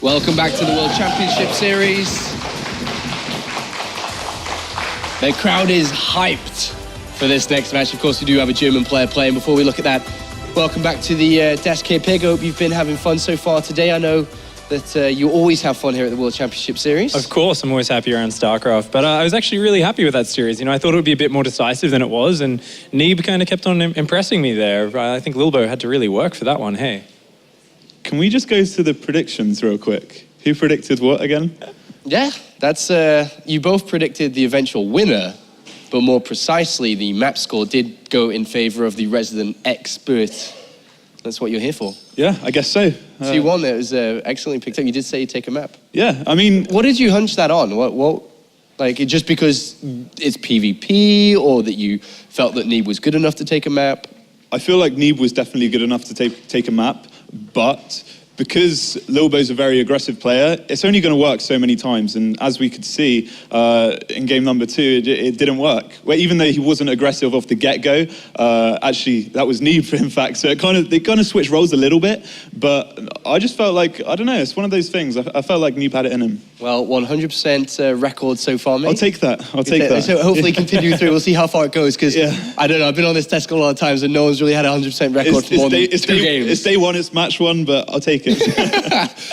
Welcome back to the World Championship Series. The crowd is hyped for this next match. Of course, we do have a German player playing. Before we look at that, welcome back to the Desk K Pig. I hope you've been having fun so far today. I know that you always have fun here at the World Championship Series. Of course, I'm always happy around StarCraft, but I was actually really happy with that series. You know, I thought it would be a bit more decisive than it was, and Neeb kind of kept on impressing me there. I think Lilbo had to really work for that one, hey. Can we just go to the predictions real quick? Who predicted what again? Yeah, that's, you both predicted the eventual winner, but more precisely, the map score did go in favor of the resident expert. That's what you're here for. Yeah, I guess so. So you won. It was excellently picked up. You did say you'd take a map. Yeah, I mean... What did you hunch that on? What like, just because it's PvP, or that you felt that Neeb was good enough to take a map? I feel like Neeb was definitely good enough to take a map, but because Lilbo's a very aggressive player, it's only going to work so many times. And as we could see in game number 2, it didn't work. Well, even though he wasn't aggressive off the get-go, actually, that was Neeb, in fact. So they kind of switched roles a little bit. But I just felt like, I don't know, it's one of those things. I felt like Neeb had it in him. Well, 100% record so far, mate. I'll take that. I'll take that. So hopefully continue through. We'll see how far it goes, because I don't know, I've been on this desk a lot of times and no one's really had a 100% record for more than 2 games. It's day 1, it's match 1, but I'll take it.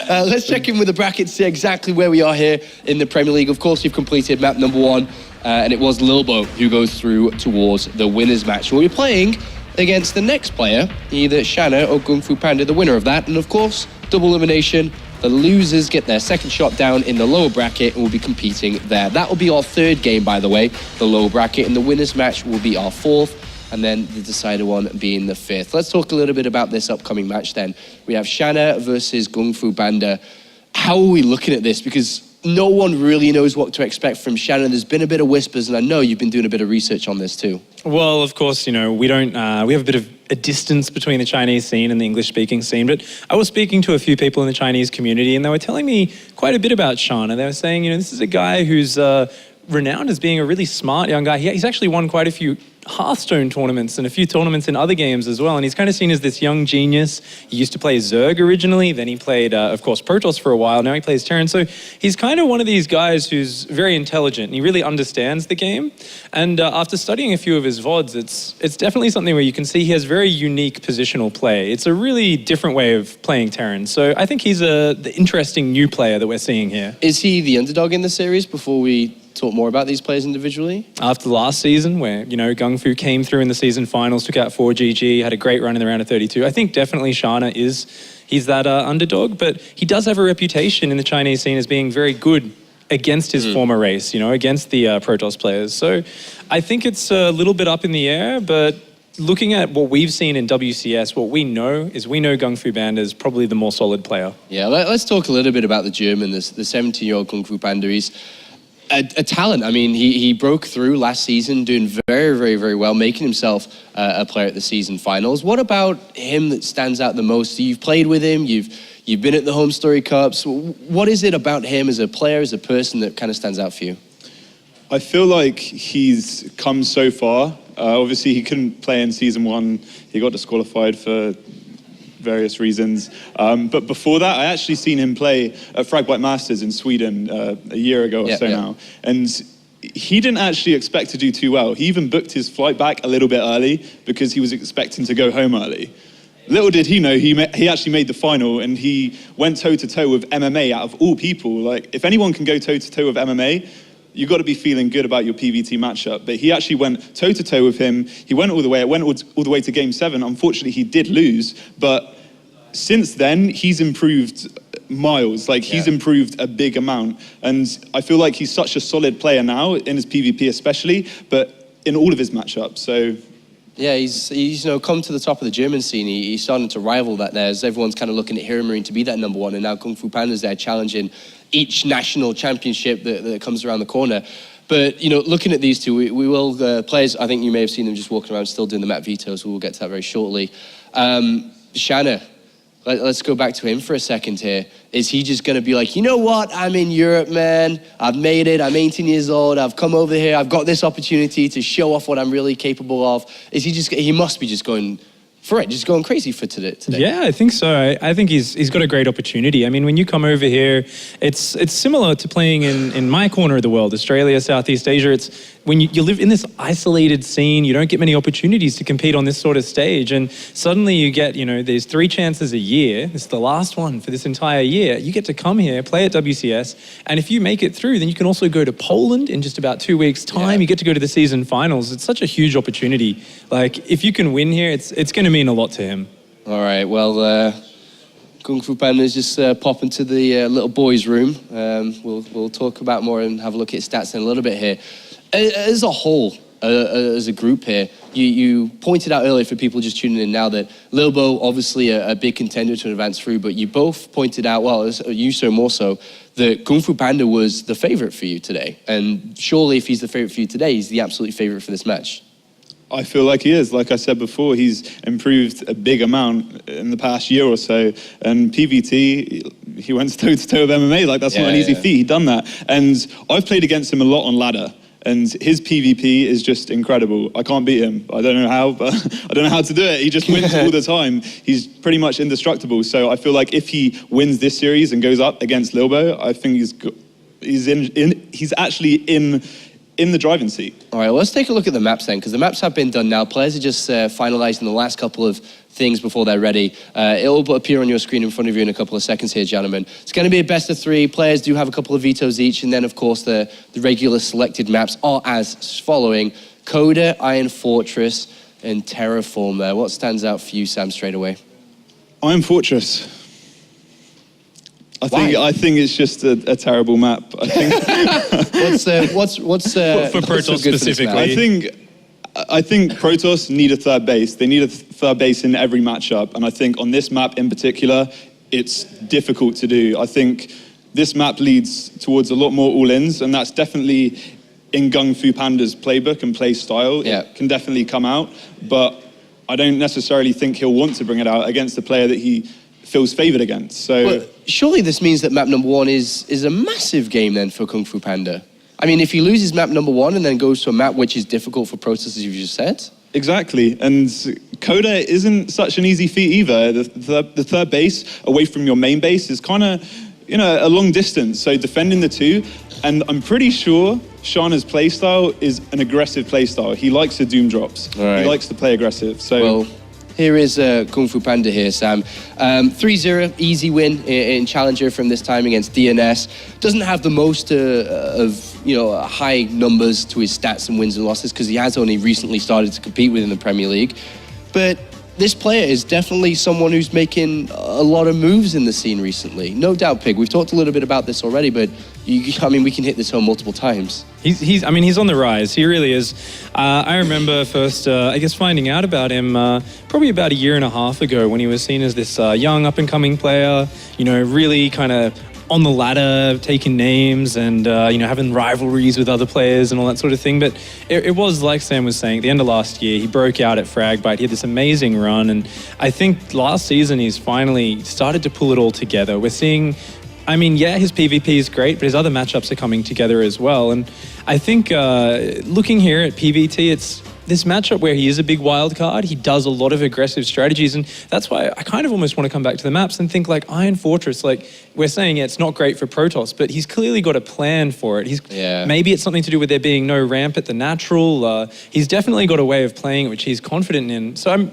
Let's check in with the brackets, see exactly where we are here in the Premier League. Of course, you've completed map number 1, and it was Lilbo who goes through towards the winner's match. We'll be playing against the next player, either Shanna or Kung Fu Panda, the winner of that. And of course, double elimination. The losers get their second shot down in the lower bracket and will be competing there. That will be our 3rd game, by the way, the lower bracket, and the winner's match will be our 4th. And then the decider one being the 5th. Let's talk a little bit about this upcoming match then. We have Shanna versus Kung Fu Panda. How are we looking at this? Because no one really knows what to expect from Shanna. There's been a bit of whispers, and I know you've been doing a bit of research on this too. Well, of course, you know, we have a bit of a distance between the Chinese scene and the English-speaking scene, but I was speaking to a few people in the Chinese community, and they were telling me quite a bit about Shanna. They were saying, you know, this is a guy who's renowned as being a really smart young guy. He's actually won quite a few Hearthstone tournaments and a few tournaments in other games as well, and he's kind of seen as this young genius. He used to play Zerg originally, then he played, of course, Protoss for a while, now he plays Terran. So he's kind of one of these guys who's very intelligent, and he really understands the game. And after studying a few of his VODs, it's definitely something where you can see he has very unique positional play. It's a really different way of playing Terran. So I think he's the interesting new player that we're seeing here. Is he the underdog in the series before we talk more about these players individually? After last season, where, you know, Kung Fu came through in the season finals, took out 4GG, had a great run in the round of 32. I think definitely Shanna he's that underdog, but he does have a reputation in the Chinese scene as being very good against his former race, you know, against the Protoss players. So I think it's a little bit up in the air, but looking at what we've seen in WCS, what we know is Kung Fu Panda is probably the more solid player. Yeah, let's talk a little bit about the German, the 17-year-old Kung Fu Panda. He's a talent. I mean, he broke through last season, doing very, very, very well, making himself a player at the season finals. What about him that stands out the most? You've played with him, you've been at the Home Story Cups. What is it about him as a player, as a person, that kind of stands out for you? I feel like he's come so far. Obviously, he couldn't play in season 1. He got disqualified for various reasons. But before that, I actually seen him play at Frag White Masters in Sweden a year ago or so now. And he didn't actually expect to do too well. He even booked his flight back a little bit early because he was expecting to go home early. Little did he know, he actually made the final, and he went toe-to-toe with MMA out of all people. Like, if anyone can go toe-to-toe with MMA, you've got to be feeling good about your PvT matchup. But he actually went toe-to-toe with him. He went all the way. It went all the way to Game 7. Unfortunately, he did lose. But since then, he's improved miles. Like, he's improved a big amount. And I feel like he's such a solid player now, in his PvP especially, but in all of his matchups. So yeah, he's you know, come to the top of the German scene. He's starting to rival that there, as everyone's kind of looking at Hero Marine to be that number 1, and now Kung Fu Panda's there challenging each national championship that comes around the corner. But, you know, looking at these two, we will, players, I think you may have seen them just walking around still doing the map vetoes, so we'll get to that very shortly. Shanna, let's go back to him for a second here. Is he just going to be like, you know what, I'm in Europe, man. I've made it. I'm 18 years old. I've come over here. I've got this opportunity to show off what I'm really capable of. Is he must be just going Fred is going crazy for today. Yeah, I think so. I think he's got a great opportunity. I mean, when you come over here, it's similar to playing in my corner of the world, Australia, Southeast Asia. It's when you live in this isolated scene, you don't get many opportunities to compete on this sort of stage. And suddenly you get, there's 3 chances a year. It's the last one for this entire year. You get to come here, play at WCS. And if you make it through, then you can also go to Poland in just about 2 weeks' time. Yeah. You get to go to the season finals. It's such a huge opportunity. Like, if you can win here, it's going to mean a lot to him. All right, well, Kung Fu Panda's just pop into the little boys' room. We'll talk about more and have a look at stats in a little bit here. As a whole, as a group here, you pointed out earlier for people just tuning in now that Lilbo, obviously a big contender to advance through, but you both pointed out, well, you so more so, that Kung Fu Panda was the favorite for you today. And surely if he's the favorite for you today, he's the absolute favorite for this match. I feel like he is. Like I said before, he's improved a big amount in the past year or so. And PVT, he went toe-to-toe with MMA. Like, that's not an easy feat. He'd done that. And I've played against him a lot on ladder. And his PvP is just incredible. I can't beat him. I don't know how, but I don't know how to do it. He just wins all the time. He's pretty much indestructible. So I feel like if he wins this series and goes up against Lilbo, I think he's actually in the driving seat. All right, well, let's take a look at the maps then, because the maps have been done now. Players are just finalizing the last couple of things before they're ready. It'll appear on your screen in front of you in a couple of seconds here, gentlemen. It's going to be a best of 3. Players do have a couple of vetoes each, and then, of course, the regular selected maps are as following: Coda, Iron Fortress, and Terraform there. What stands out for you, Sam, straight away? Iron Fortress. I think it's just a terrible map. I think what's for Protoss specifically? I think Protoss need a third base. They need a third base in every matchup, and I think on this map in particular, it's difficult to do. I think this map leads towards a lot more all-ins, and that's definitely in Kung Fu Panda's playbook and play style. Yeah. It can definitely come out, but I don't necessarily think he'll want to bring it out against the player that he feels favoured against. So, well, surely this means that map number 1 is a massive game then for Kung Fu Panda. I mean, if he loses map number 1 and then goes to a map which is difficult for Protoss, as you've just said. Exactly, and Coda isn't such an easy feat either. The third base away from your main base is kind of, a long distance. So defending the 2, and I'm pretty sure Shana's playstyle is an aggressive playstyle. He likes the doom drops. Right. He likes to play aggressive. So. Well, here is Kung Fu Panda here, Sam. 3-0, easy win in Challenger from this time against DNS. Doesn't have the most of high numbers to his stats and wins and losses because he has only recently started to compete within the Premier League. But this player is definitely someone who's making a lot of moves in the scene recently. No doubt, Pig. We've talked a little bit about this already, but we can hit this home multiple times. He's on the rise. He really is. I remember first, finding out about him probably about a year and a half ago when he was seen as this young up-and-coming player, really kind of on the ladder, taking names and, having rivalries with other players and all that sort of thing. But it was, like Sam was saying, at the end of last year, he broke out at Fragbite. He had this amazing run. And I think last season, he's finally started to pull it all together. We're seeing, his PvP is great, but his other matchups are coming together as well. And I think looking here at PvT, it's this matchup where he is a big wild card. He does a lot of aggressive strategies, and that's why I kind of almost want to come back to the maps and think like Iron Fortress, like we're saying it's not great for Protoss, but he's clearly got a plan for it. Maybe it's something to do with there being no ramp at the natural. He's definitely got a way of playing it which he's confident in. So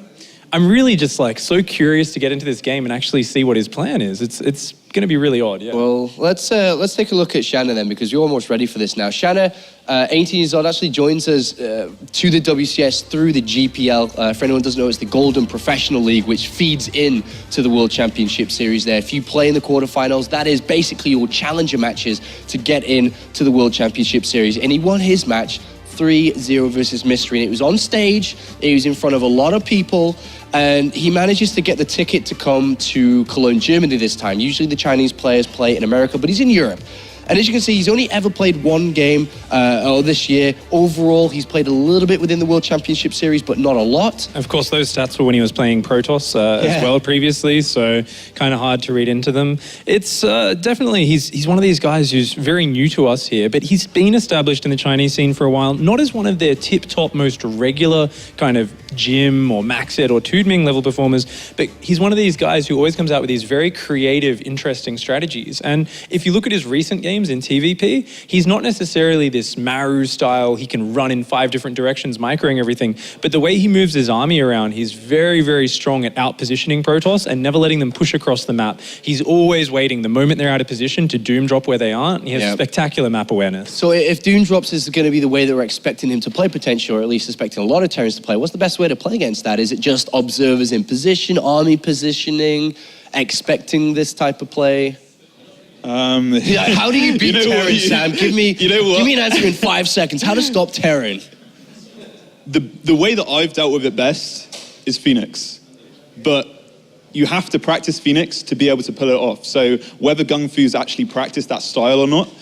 I'm really just like so curious to get into this game and actually see what his plan is. It's going to be really odd. Yeah. Well, let's take a look at Shanna then, because you're almost ready for this now. Shanna, 18 years old, actually joins us to the WCS through the GPL. For anyone who doesn't know, it's the Golden Professional League, which feeds in to the World Championship Series there. If you play in the quarterfinals, that is basically your challenger matches to get in to the World Championship Series. And he won his match 3-0 versus Mystery, and it was on stage. It was in front of a lot of people, and he manages to get the ticket to come to Cologne, Germany this time. Usually the Chinese players play in America, but he's in Europe. And as you can see, he's only ever played one game this year. Overall, he's played a little bit within the World Championship Series, but not a lot. Of course, those stats were when he was playing Protoss as well previously, so kind of hard to read into them. It's definitely, he's one of these guys who's very new to us here, but he's been established in the Chinese scene for a while, not as one of their tip-top, most regular kind of Jim or Maxed or Tudming level performers, but he's one of these guys who always comes out with these very creative, interesting strategies. And if you look at his recent games in TVP, he's not necessarily this Maru style, he can run in 5 different directions, microing everything, but the way he moves his army around, he's very, very strong at out-positioning Protoss and never letting them push across the map. He's always waiting the moment they're out of position to doom drop where they aren't. He has spectacular map awareness. So if doom drops is going to be the way that we're expecting him to play potentially, or at least expecting a lot of Terrans to play, what's the best way to play against that? Is it just observers in position, army positioning, expecting this type of play? How do you beat Terran, Sam? Give me an answer in 5 seconds. How to stop Terran? The way that I've dealt with it best is Phoenix. But you have to practice Phoenix to be able to pull it off. So whether Gung Fu's actually practiced that style or not,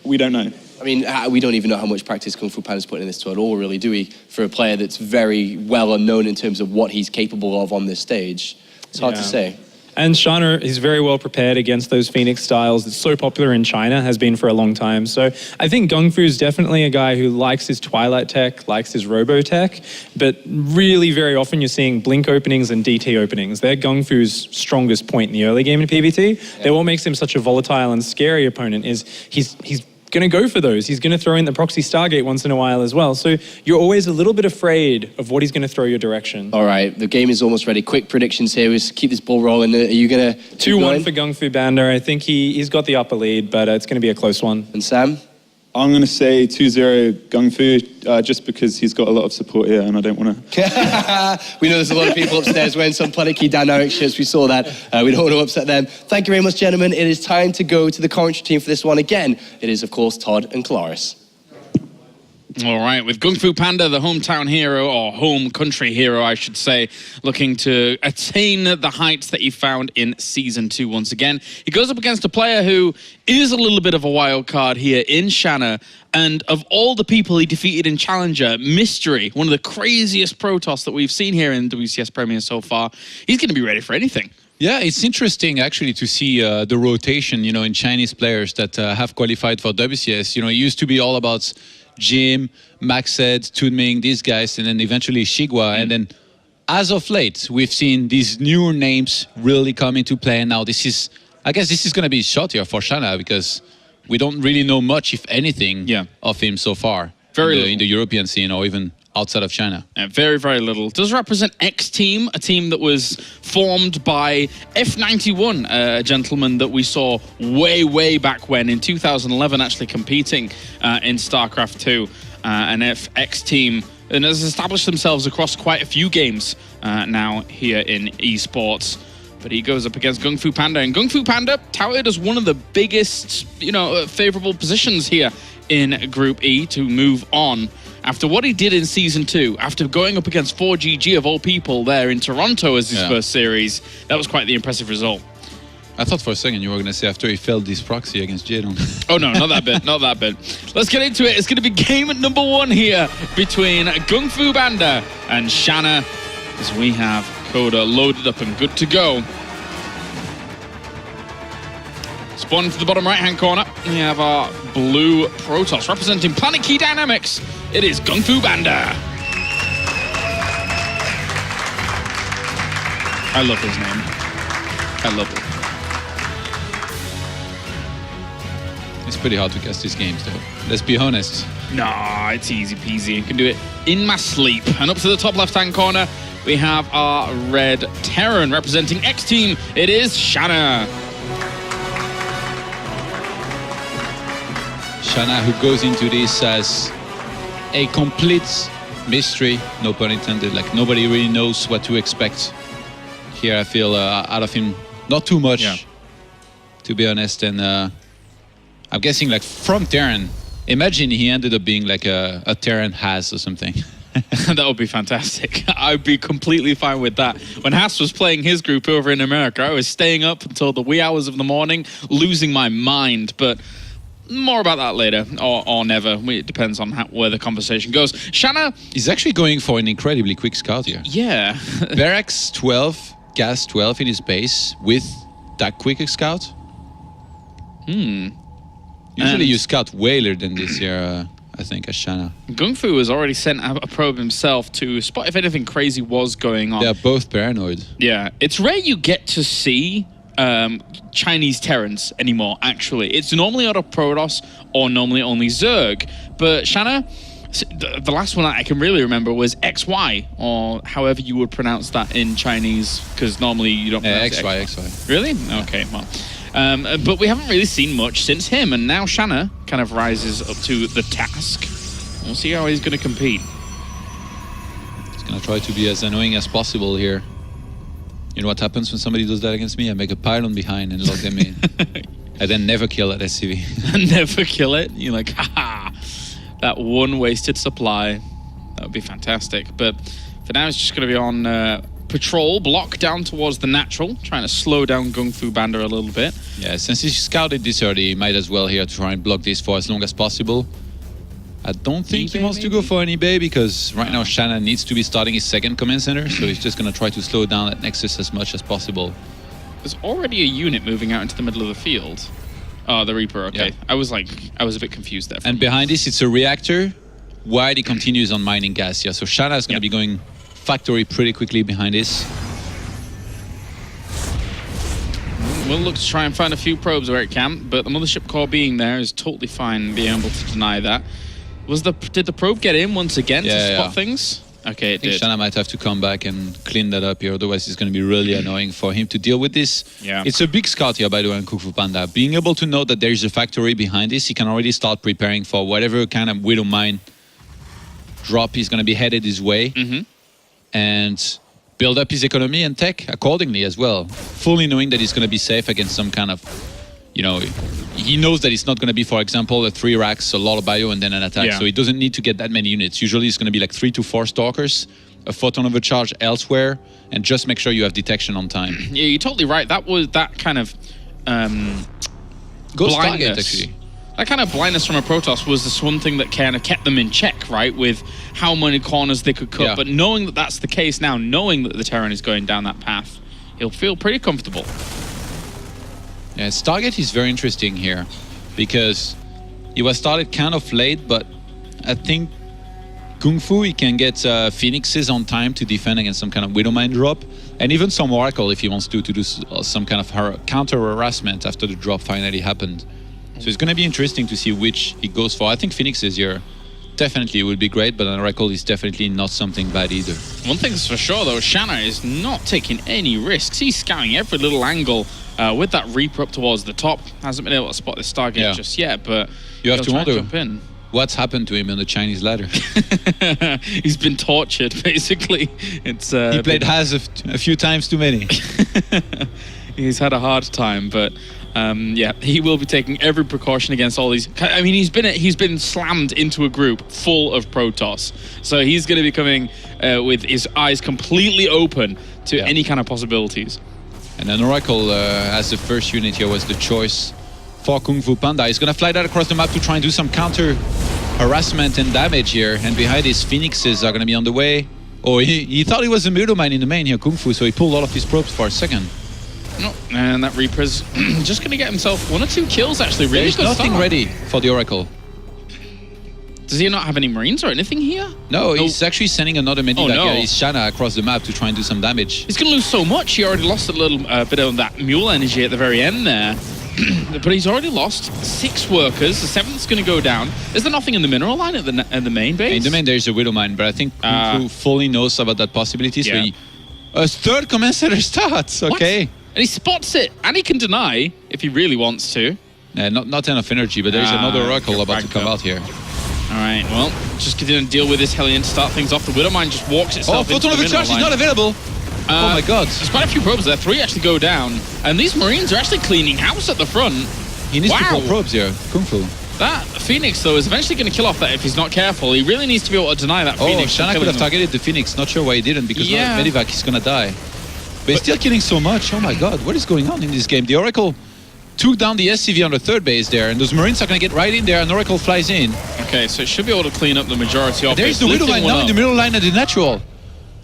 we don't know. I mean, we don't even know how much practice Kung Fu Panda's put in this tour at all, really, do we? For a player that's very well unknown in terms of what he's capable of on this stage. It's hard to say. And Shana is very well prepared against those Phoenix styles. It's so popular in China, has been for a long time. So I think Gung Fu is definitely a guy who likes his Twilight tech, likes his Robo tech, but really very often you're seeing Blink openings and DT openings. They're Gung Fu's strongest point in the early game in PvT. What makes him such a volatile and scary opponent is he's going to go for those. He's going to throw in the proxy Stargate once in a while as well. So you're always a little bit afraid of what he's going to throw your direction. All right, the game is almost ready. Quick predictions here. Let's keep this ball rolling. Are you going to 2-1 for Gung Fu Panda. I think he's got the upper lead, but it's going to be a close one. And Sam? I'm going to say 2-0 Gung Fu, just because he's got a lot of support here and I don't want to... We know there's a lot of people upstairs wearing some Planet Key Dynamic shirts. We saw that. We don't want to upset them. Thank you very much, gentlemen. It is time to go to the commentary team for this one. Again, it is, of course, Todd and Claris. All right, with Gung Fu Panda, the hometown hero, or home country hero, I should say, looking to attain the heights that he found in Season 2 once again. He goes up against a player who is a little bit of a wild card here in Shanna, and of all the people he defeated in Challenger, Mystery, one of the craziest Protoss that we've seen here in WCS Premier so far, he's going to be ready for anything. Yeah, it's interesting actually to see the rotation, in Chinese players that have qualified for WCS. It used to be all about Jim, Maxed, Tudming, these guys, and then eventually Shigwa. And then as of late, we've seen these newer names really come into play. Now I guess this is going to be short here for Shana because we don't really know much, if anything, of him so far in the European scene or even outside of China. Very, very little. Does represent X Team, a team that was formed by F91, a gentleman that we saw way, way back when in 2011, actually competing in StarCraft 2. And X Team and has established themselves across quite a few games now here in esports. But he goes up against Gung Fu Panda, and Gung Fu Panda touted as one of the biggest, favorable positions here in Group E to move on. After what he did in Season 2, after going up against 4GG of all people there in Toronto as his first series, that was quite the impressive result. I thought for a second you were going to say after he failed this proxy against Jadon. Oh no, not that bit, not that bit. Let's get into it. It's going to be game number 1 here between Gung Fu Panda and Shanna, as we have Coda loaded up and good to go. Spawn to the bottom right-hand corner, we have our blue Protoss representing Planet Key Dynamics. It is Gung Fu Panda. I love his name. I love it. It's pretty hard to cast these games, though. Let's be honest. Nah, it's easy peasy. You can do it in my sleep. And up to the top left-hand corner, we have our red Terran representing X Team. It is Shanna. Shanna, who goes into this as a complete mystery, no pun intended. Like, nobody really knows what to expect. Here, I feel out of him, not too much, to be honest. And I'm guessing, like, from Terran, imagine he ended up being like a Terran Has or something. That would be fantastic. I'd be completely fine with that. When Haas was playing his group over in America, I was staying up until the wee hours of the morning, losing my mind. But more about that later, or never. It depends on where the conversation goes. Shanna... He's actually going for an incredibly quick scout here. Yeah. Barracks 12, gas 12 in his base with that quick a scout. Usually you scout way later than this here, I think, as Shanna. Gung Fu has already sent a probe himself to spot if anything crazy was going on. They're both paranoid. Yeah. It's rare you get to see Chinese Terrans anymore, actually. It's normally out of Protoss or normally only Zerg. But Shanna, the last one I can really remember was XY, or however you would pronounce that in Chinese, because normally you don't pronounce XY. Really? Okay, well. But we haven't really seen much since him, and now Shanna kind of rises up to the task. We'll see how he's going to compete. He's going to try to be as annoying as possible here. You know what happens when somebody does that against me? I make a pylon behind and lock them in. I then never kill that SCV. Never kill it? You're like, haha, that one wasted supply. That would be fantastic. But for now, it's just going to be on patrol, block down towards the natural, trying to slow down Gung Fu Banda a little bit. Yeah, since he scouted this early, he might as well here try and block this for as long as possible. I don't think he wants to go for an eBay because right now Shanna needs to be starting his second command center, so he's just going to try to slow down that Nexus as much as possible. There's already a unit moving out into the middle of the field. Oh, the Reaper, okay. Yeah. I was a bit confused there. And behind this, it's a reactor while he continues on mining gas here. So Shanna is going to be going factory pretty quickly behind this. We'll look to try and find a few probes where it can, but the mothership core being there is totally fine being able to deny that. Did the probe get in once again to spot things? Okay, it did. Shanna might have to come back and clean that up here, otherwise it's going to be really annoying for him to deal with this. Yeah. It's a big scout here, by the way, on Kung Fu Panda. Being able to know that there is a factory behind this, he can already start preparing for whatever kind of Widow Mine drop is going to be headed his way. And build up his economy and tech accordingly as well. Fully knowing that he's going to be safe against some kind of, you know, he knows that it's not going to be, for example, a 3 racks, a lot of bio, and then an attack. Yeah. So he doesn't need to get that many units. Usually it's going to be like 3 to 4 stalkers, a photon overcharge elsewhere, and just make sure you have detection on time. Yeah, you're totally right. That was that kind of Ghost target, actually. That kind of blindness from a Protoss was this one thing that kind of kept them in check, right? With how many corners they could cut. Yeah. But knowing that that's the case now, knowing that the Terran is going down that path, he'll feel pretty comfortable. Yeah, his target is very interesting here because he was started kind of late, but I think Kung Fu, he can get Phoenixes on time to defend against some kind of Widow Mine drop, and even some Oracle if he wants to do some kind of counter-harassment after the drop finally happened. So it's going to be interesting to see which he goes for. I think Phoenixes here definitely would be great, but an Oracle is definitely not something bad either. One thing's for sure, though, Shanna is not taking any risks. He's scouting every little angle with that Reaper up towards the top. Hasn't been able to spot this Stargate just yet, but you have to wonder jump in. What's happened to him on the Chinese ladder. He's been tortured, basically. It's he played Haz a few times too many. He's had a hard time, but yeah, he will be taking every precaution against all these. I mean, he's been slammed into a group full of Protoss, so he's going to be coming with his eyes completely open to any kind of possibilities. And an Oracle as the first unit here was the choice for Kung Fu Panda. He's going to fly that across the map to try and do some counter harassment and damage here. And behind his Phoenixes are going to be on the way. Oh, he thought he was a Widow Mine in the main here, Kung Fu, so he pulled all of his probes for a second. No, and that Reaper's just going to get himself 1 or 2 kills, actually. Really There's good nothing start. ready for the Oracle. Does he not have any Marines or anything here? No, he's actually sending another medivac here. He's Shanna across the map to try and do some damage. He's going to lose so much. He already lost a little bit of that mule energy at the very end there. But he's already lost 6 workers. The 7th's going to go down. Is there nothing in the mineral line at the main base? In the main, there's a Widow Mine, but I think Kung Fu fully knows about that possibility. So a 3rd command center starts, okay. What? And he spots it, and he can deny if he really wants to. Not enough energy, but there's another Oracle about to come out here. All right, well, just going to deal with this Hellion to start things off. The Widow Mine just walks itself into the mineral line. Is not available. Oh my god. There's quite a few probes there. 3 actually go down. And these Marines are actually cleaning house at the front. He needs to pull probes here, Kung Fu. That Phoenix, though, is eventually going to kill off that if he's not careful. He really needs to be able to deny that Phoenix. Shanna could have targeted the Phoenix. Not sure why he didn't, because now Medivac is going to die. But he's still killing so much. Oh my god, what is going on in this game? The Oracle took down the SCV on the third base there, and those Marines are going to get right in there, and Oracle flies in. Okay, so it should be able to clean up the majority of it. There's the Widowmine now in the middle line of the natural.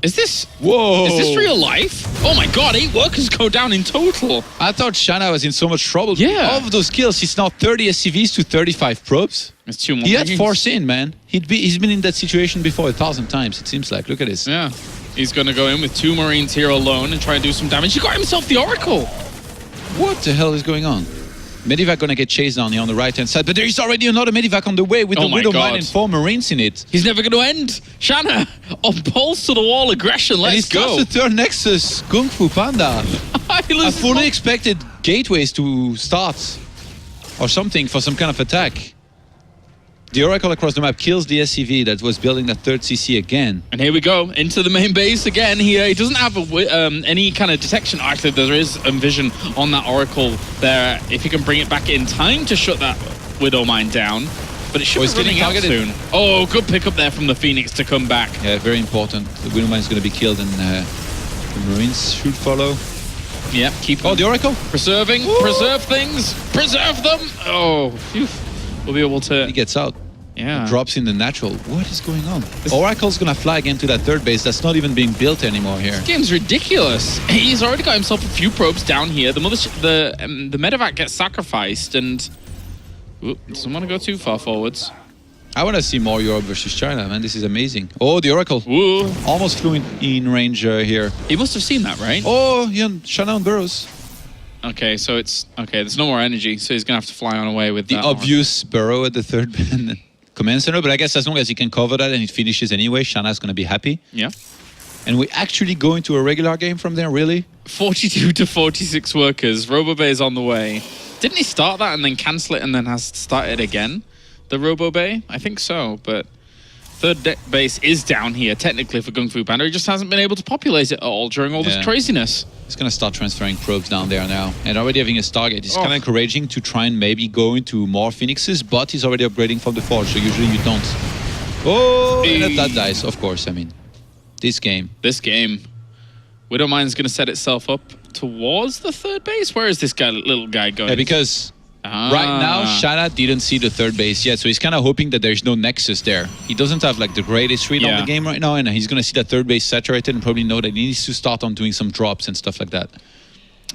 Is this... Whoa. Is this real life? Oh my god, 8 workers go down in total. I thought Shanna was in so much trouble. Yeah. Of those kills, he's now 30 SCVs to 35 probes. It's 2 more. He had Marines. force in, man. He's been in that situation before 1,000 times, it seems like. Look at this. Yeah. He's going to go in with 2 Marines here alone and try and do some damage. He got himself the Oracle. What the hell is going on? Medivac gonna get chased down here on the right-hand side, but there is already another Medivac on the way with the Widowmine and 4 Marines in it. He's never going to end. Shanna, on pulse to the wall aggression. Let's and he go. starts the third Nexus, Kung Fu Panda. I fully expected gateways to start or something for some kind of attack. The Oracle across the map kills the SCV that was building that third CC again. And here we go, into the main base again here. He doesn't have any kind of detection. Actually, there is vision on that Oracle there. If he can bring it back in time to shut that Widowmine down. But it should be running out soon. Oh, good pickup there from the Phoenix to come back. Yeah, very important. The Widowmine is going to be killed and the Marines should follow. Yeah, keep the Oracle. Preserving, preserve things, preserve them. Oh, phew. We'll be able to... He gets out. Yeah. Drops in the natural. What is going on? Oracle's gonna fly again to that third base that's not even being built anymore here. This game's ridiculous. He's already got himself a few probes down here. The medevac gets sacrificed and... doesn't want to go too far forwards. I want to see more Europe versus China, man. This is amazing. Oh, the Oracle. Ooh. Almost flew in range here. He must have seen that, right? Oh, yeah, Shanna on Burrows. Okay, so it's... Okay, there's no more energy, so he's going to have to fly on away with the that. The obvious Burrow at the third command center, but I guess as long as he can cover that and it finishes anyway, Shanna's going to be happy. Yeah. And we actually go into a regular game from there, really? 42 to 46 workers. RoboBay is on the way. Didn't he start that and then cancel it and then has started again? The RoboBay? I think so, but third base is down here, technically, for Kung Fu Panda. He just hasn't been able to populate it at all during all this craziness. He's going to start transferring probes down there now. And already having a Stargate. It's kind of encouraging to try and maybe go into more Phoenixes, but he's already upgrading from the Forge, so usually you don't. Oh, and that dies, of course. I mean, this game. Widowmine's going to set itself up towards the third base. Where is this little guy going? Yeah, because right now, Shanna didn't see the third base yet, so he's kind of hoping that there's no Nexus there. He doesn't have like the greatest read on the game right now, and he's going to see that third base saturated and probably know that he needs to start on doing some drops and stuff like that.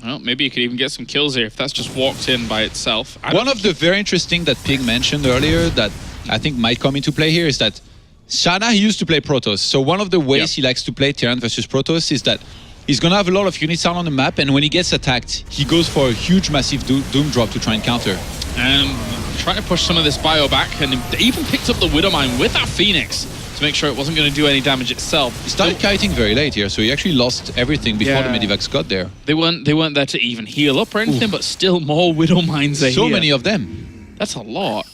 Well, maybe you could even get some kills here if that's just walked in by itself. One of the very interesting that Pig mentioned earlier that I think might come into play here is that Shanna, he used to play Protoss. So one of the ways he likes to play Terran versus Protoss is that he's going to have a lot of units out on the map, and when he gets attacked, he goes for a huge, massive Doom drop to try and counter. And try to push some of this bio back, and he even picked up the Widowmine with that Phoenix to make sure it wasn't going to do any damage itself. He started kiting very late here, so he actually lost everything before the Medivacs got there. They weren't there to even heal up or anything, but still more Widowmines are here. So many of them. That's a lot.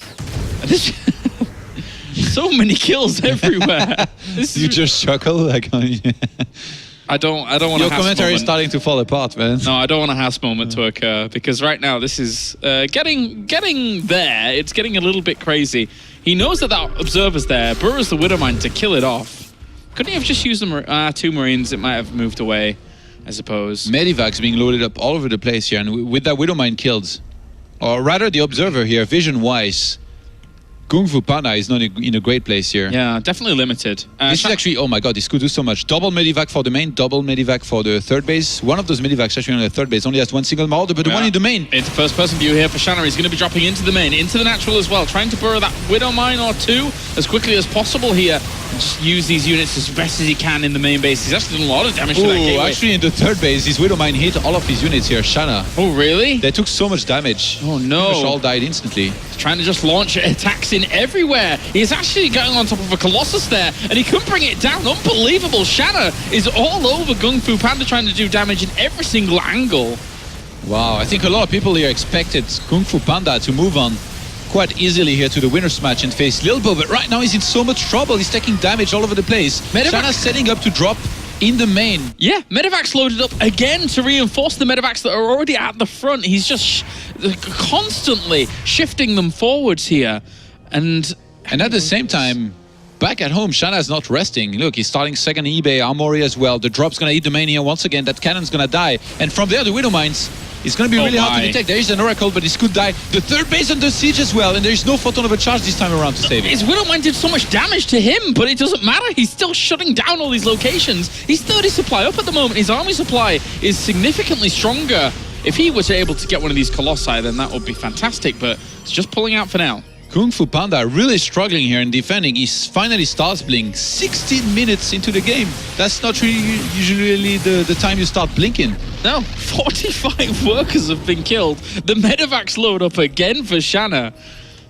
So many kills everywhere. You just chuckle like... I don't want a Your commentary is starting to fall apart, man. No, I don't want a Haas moment to occur because right now this is getting there. It's getting a little bit crazy. He knows that observer's there. Burrows the Widowmine to kill it off. Couldn't he have just used the 2 Marines? It might have moved away, I suppose. Medivacs being loaded up all over the place here, and with that Widowmine killed, or rather the observer here, vision-wise, Kung Fu Panda is not in a great place here. Yeah, definitely limited. This is actually, oh my god, this could do so much. Double Medivac for the main, double Medivac for the third base. One of those Medivacs actually on the third base only has one single Marauder, but the one in the main. Into first person view here for Shanna. He's going to be dropping into the main, into the natural as well, trying to burrow that Widowmine or 2 as quickly as possible here. And just use these units as best as he can in the main base. He's actually done a lot of damage to that gateway. Actually in the third base, his Widowmine hit all of his units here, Shanna. Oh, really? They took so much damage. Oh, no. They all died instantly. He's trying to just launch attacks in everywhere. He's actually going on top of a Colossus there, and he couldn't bring it down. Unbelievable. Shanna is all over Kung Fu Panda trying to do damage in every single angle. Wow, I think a lot of people here expected Kung Fu Panda to move on quite easily here to the winner's match and face Lilbo, but right now he's in so much trouble. He's taking damage all over the place. Shanna's setting up to drop in the main. Yeah, Medevac's loaded up again to reinforce the Medevacs that are already at the front. He's just constantly shifting them forwards here. And at the same time, back at home, Shanna's not resting. Look, he's starting second eBay Armory as well. The drop's gonna hit the main here once again. That cannon's gonna die. And from there, the Widowmines It's going to be Oh really hard to my. detect. There is an Oracle, but this could die. The third base under siege as well, and there is no photon overcharge this time around to save it. His Widowmine did so much damage to him, but it doesn't matter. He's still shutting down all these locations. He's 30 supply up at the moment. His army supply is significantly stronger. If he was able to get one of these Colossi, then that would be fantastic, but it's just pulling out for now. Kung Fu Panda really struggling here in defending. He finally starts blinking 16 minutes into the game. That's not really usually the time you start blinking. No, 45 workers have been killed. The medevacs load up again for Shanna.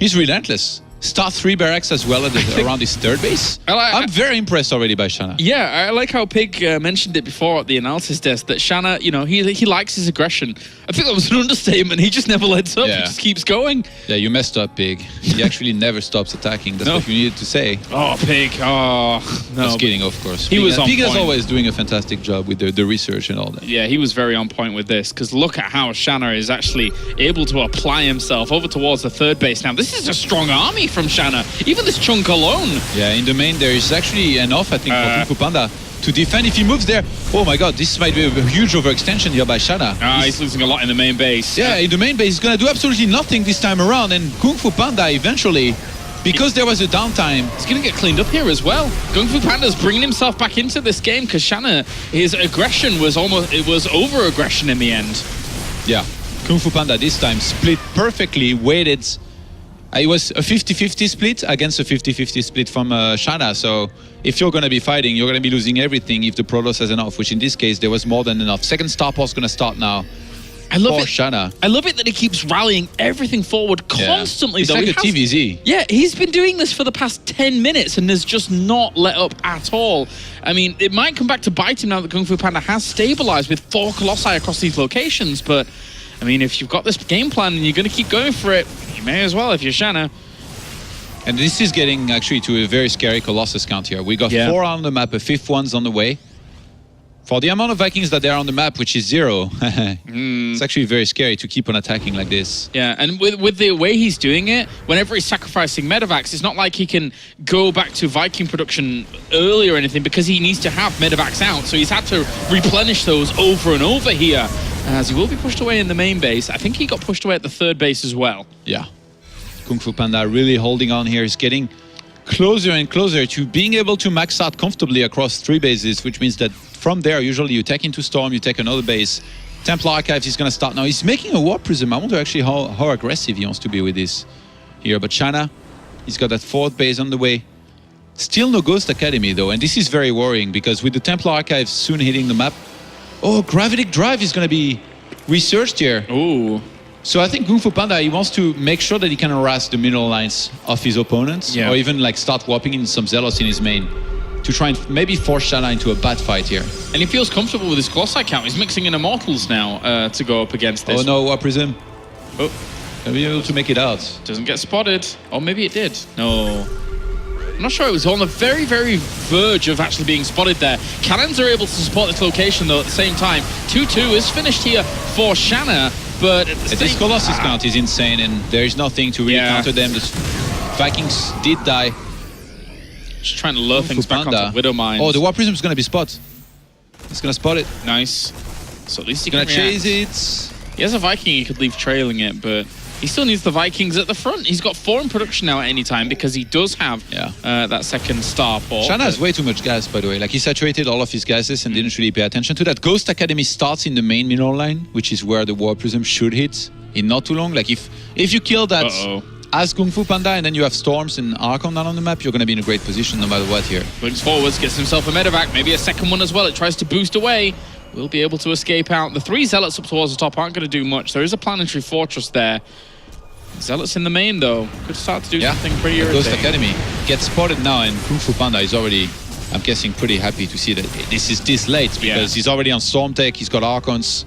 He's relentless. Start 3 barracks as well around his third base. I'm very impressed already by Shanna. Yeah, I like how Pig mentioned it before at the analysis desk that Shanna, you know, he likes his aggression. I think that was an understatement. He just never lets up. Yeah. He just keeps going. Yeah, you messed up, Pig. He actually never stops attacking. That's what you needed to say. Oh, Pig. Oh, no. Just kidding, of course. He was on Pig is point. always doing a fantastic job with the research and all that. Yeah, he was very on point with this, because look at how Shanna is actually able to apply himself over towards the third base. Now, this is a strong army from Shanna, even this chunk alone. Yeah, in the main there is actually enough, I think, for Kung Fu Panda to defend. If he moves there, oh my god, this might be a huge overextension here by Shanna. He's losing a lot in the main base. Yeah, in the main base, he's going to do absolutely nothing this time around, and Kung Fu Panda eventually, because there was a downtime, He's going to get cleaned up here as well. Kung Fu Panda's bringing himself back into this game because Shanna, his aggression was over-aggression in the end. yeah, Kung Fu Panda this time split perfectly, weighted. It was a 50-50 split against a 50-50 split from Shanna. So if you're going to be fighting, you're going to be losing everything if the Protoss has enough, which in this case, there was more than enough. Second starport's going to start now. I love for it. Shanna. I love it that he keeps rallying everything forward constantly. It's though. like He a has- TVZ. Yeah, he's been doing this for the past 10 minutes and has just not let up at all. I mean, it might come back to bite him now that Kung Fu Panda has stabilized with 4 Colossi across these locations, but I mean, if you've got this game plan and you're going to keep going for it, you may as well if you're Shanna. And this is getting actually to a very scary Colossus count here. We got 4 on the map, a 5th one's on the way. For the amount of Vikings that there are on the map, which is 0, it's actually very scary to keep on attacking like this. Yeah, and with the way he's doing it, whenever he's sacrificing medevacs, it's not like he can go back to Viking production early or anything because he needs to have medevacs out. So he's had to replenish those over and over here. As he will be pushed away in the main base. I think he got pushed away at the third base as well. Yeah. Kung Fu Panda really holding on here. He's getting closer and closer to being able to max out comfortably across 3 bases, which means that from there, usually you take into Storm, you take another base. Templar Archives is going to start now. He's making a War Prism. I wonder actually how aggressive he wants to be with this here. But Shanna, he's got that 4th base on the way. Still no Ghost Academy though, and this is very worrying because with the Templar Archives soon hitting the map, oh, Gravitic Drive is going to be researched here. Ooh. So I think Kung Fu Panda, he wants to make sure that he can harass the mineral lines of his opponents, or even like start warping in some Zealots in his main to try and maybe force Shanna into a bad fight here. And he feels comfortable with his Colossi count. He's mixing in Immortals now to go up against this. Oh no, War Prism. Oh, Gonna be able to make it out. doesn't get spotted. Or maybe it did. No. I'm not sure. It was on the very, very verge of actually being spotted there. Cannons are able to support this location, though, at the same time. 2-2 is finished here for Shanna, but... This Colossus count is insane, and there is nothing to really counter them. The Vikings did die. Just trying to lure things back onto Widow Mines. Oh, the War Prism is going to be spot. He's going to spot it. Nice. So at least he He's can going to chase react. it. He has a Viking, he could leave trailing it, but he still needs the Vikings at the front. He's got 4 in production now at any time because he does have that second starport. Shanna has way too much gas, by the way. Like, he saturated all of his gases and didn't really pay attention to that. Ghost Academy starts in the main mineral line, which is where the War Prism should hit in not too long. Like, if you kill that as Kung Fu Panda and then you have Storms and Archon down on the map, you're going to be in a great position no matter what here. Looks forwards, gets himself a medevac, maybe a second one as well. It tries to boost away. Will be able to escape out. The 3 Zealots up towards the top aren't going to do much. There is a planetary fortress there. Zealots in the main, though, could start to do something pretty irritating. Ghost Academy gets spotted now, and Kung Fu Panda is already, I'm guessing, pretty happy to see that this is this late because he's already on Storm Tech, he's got Archons.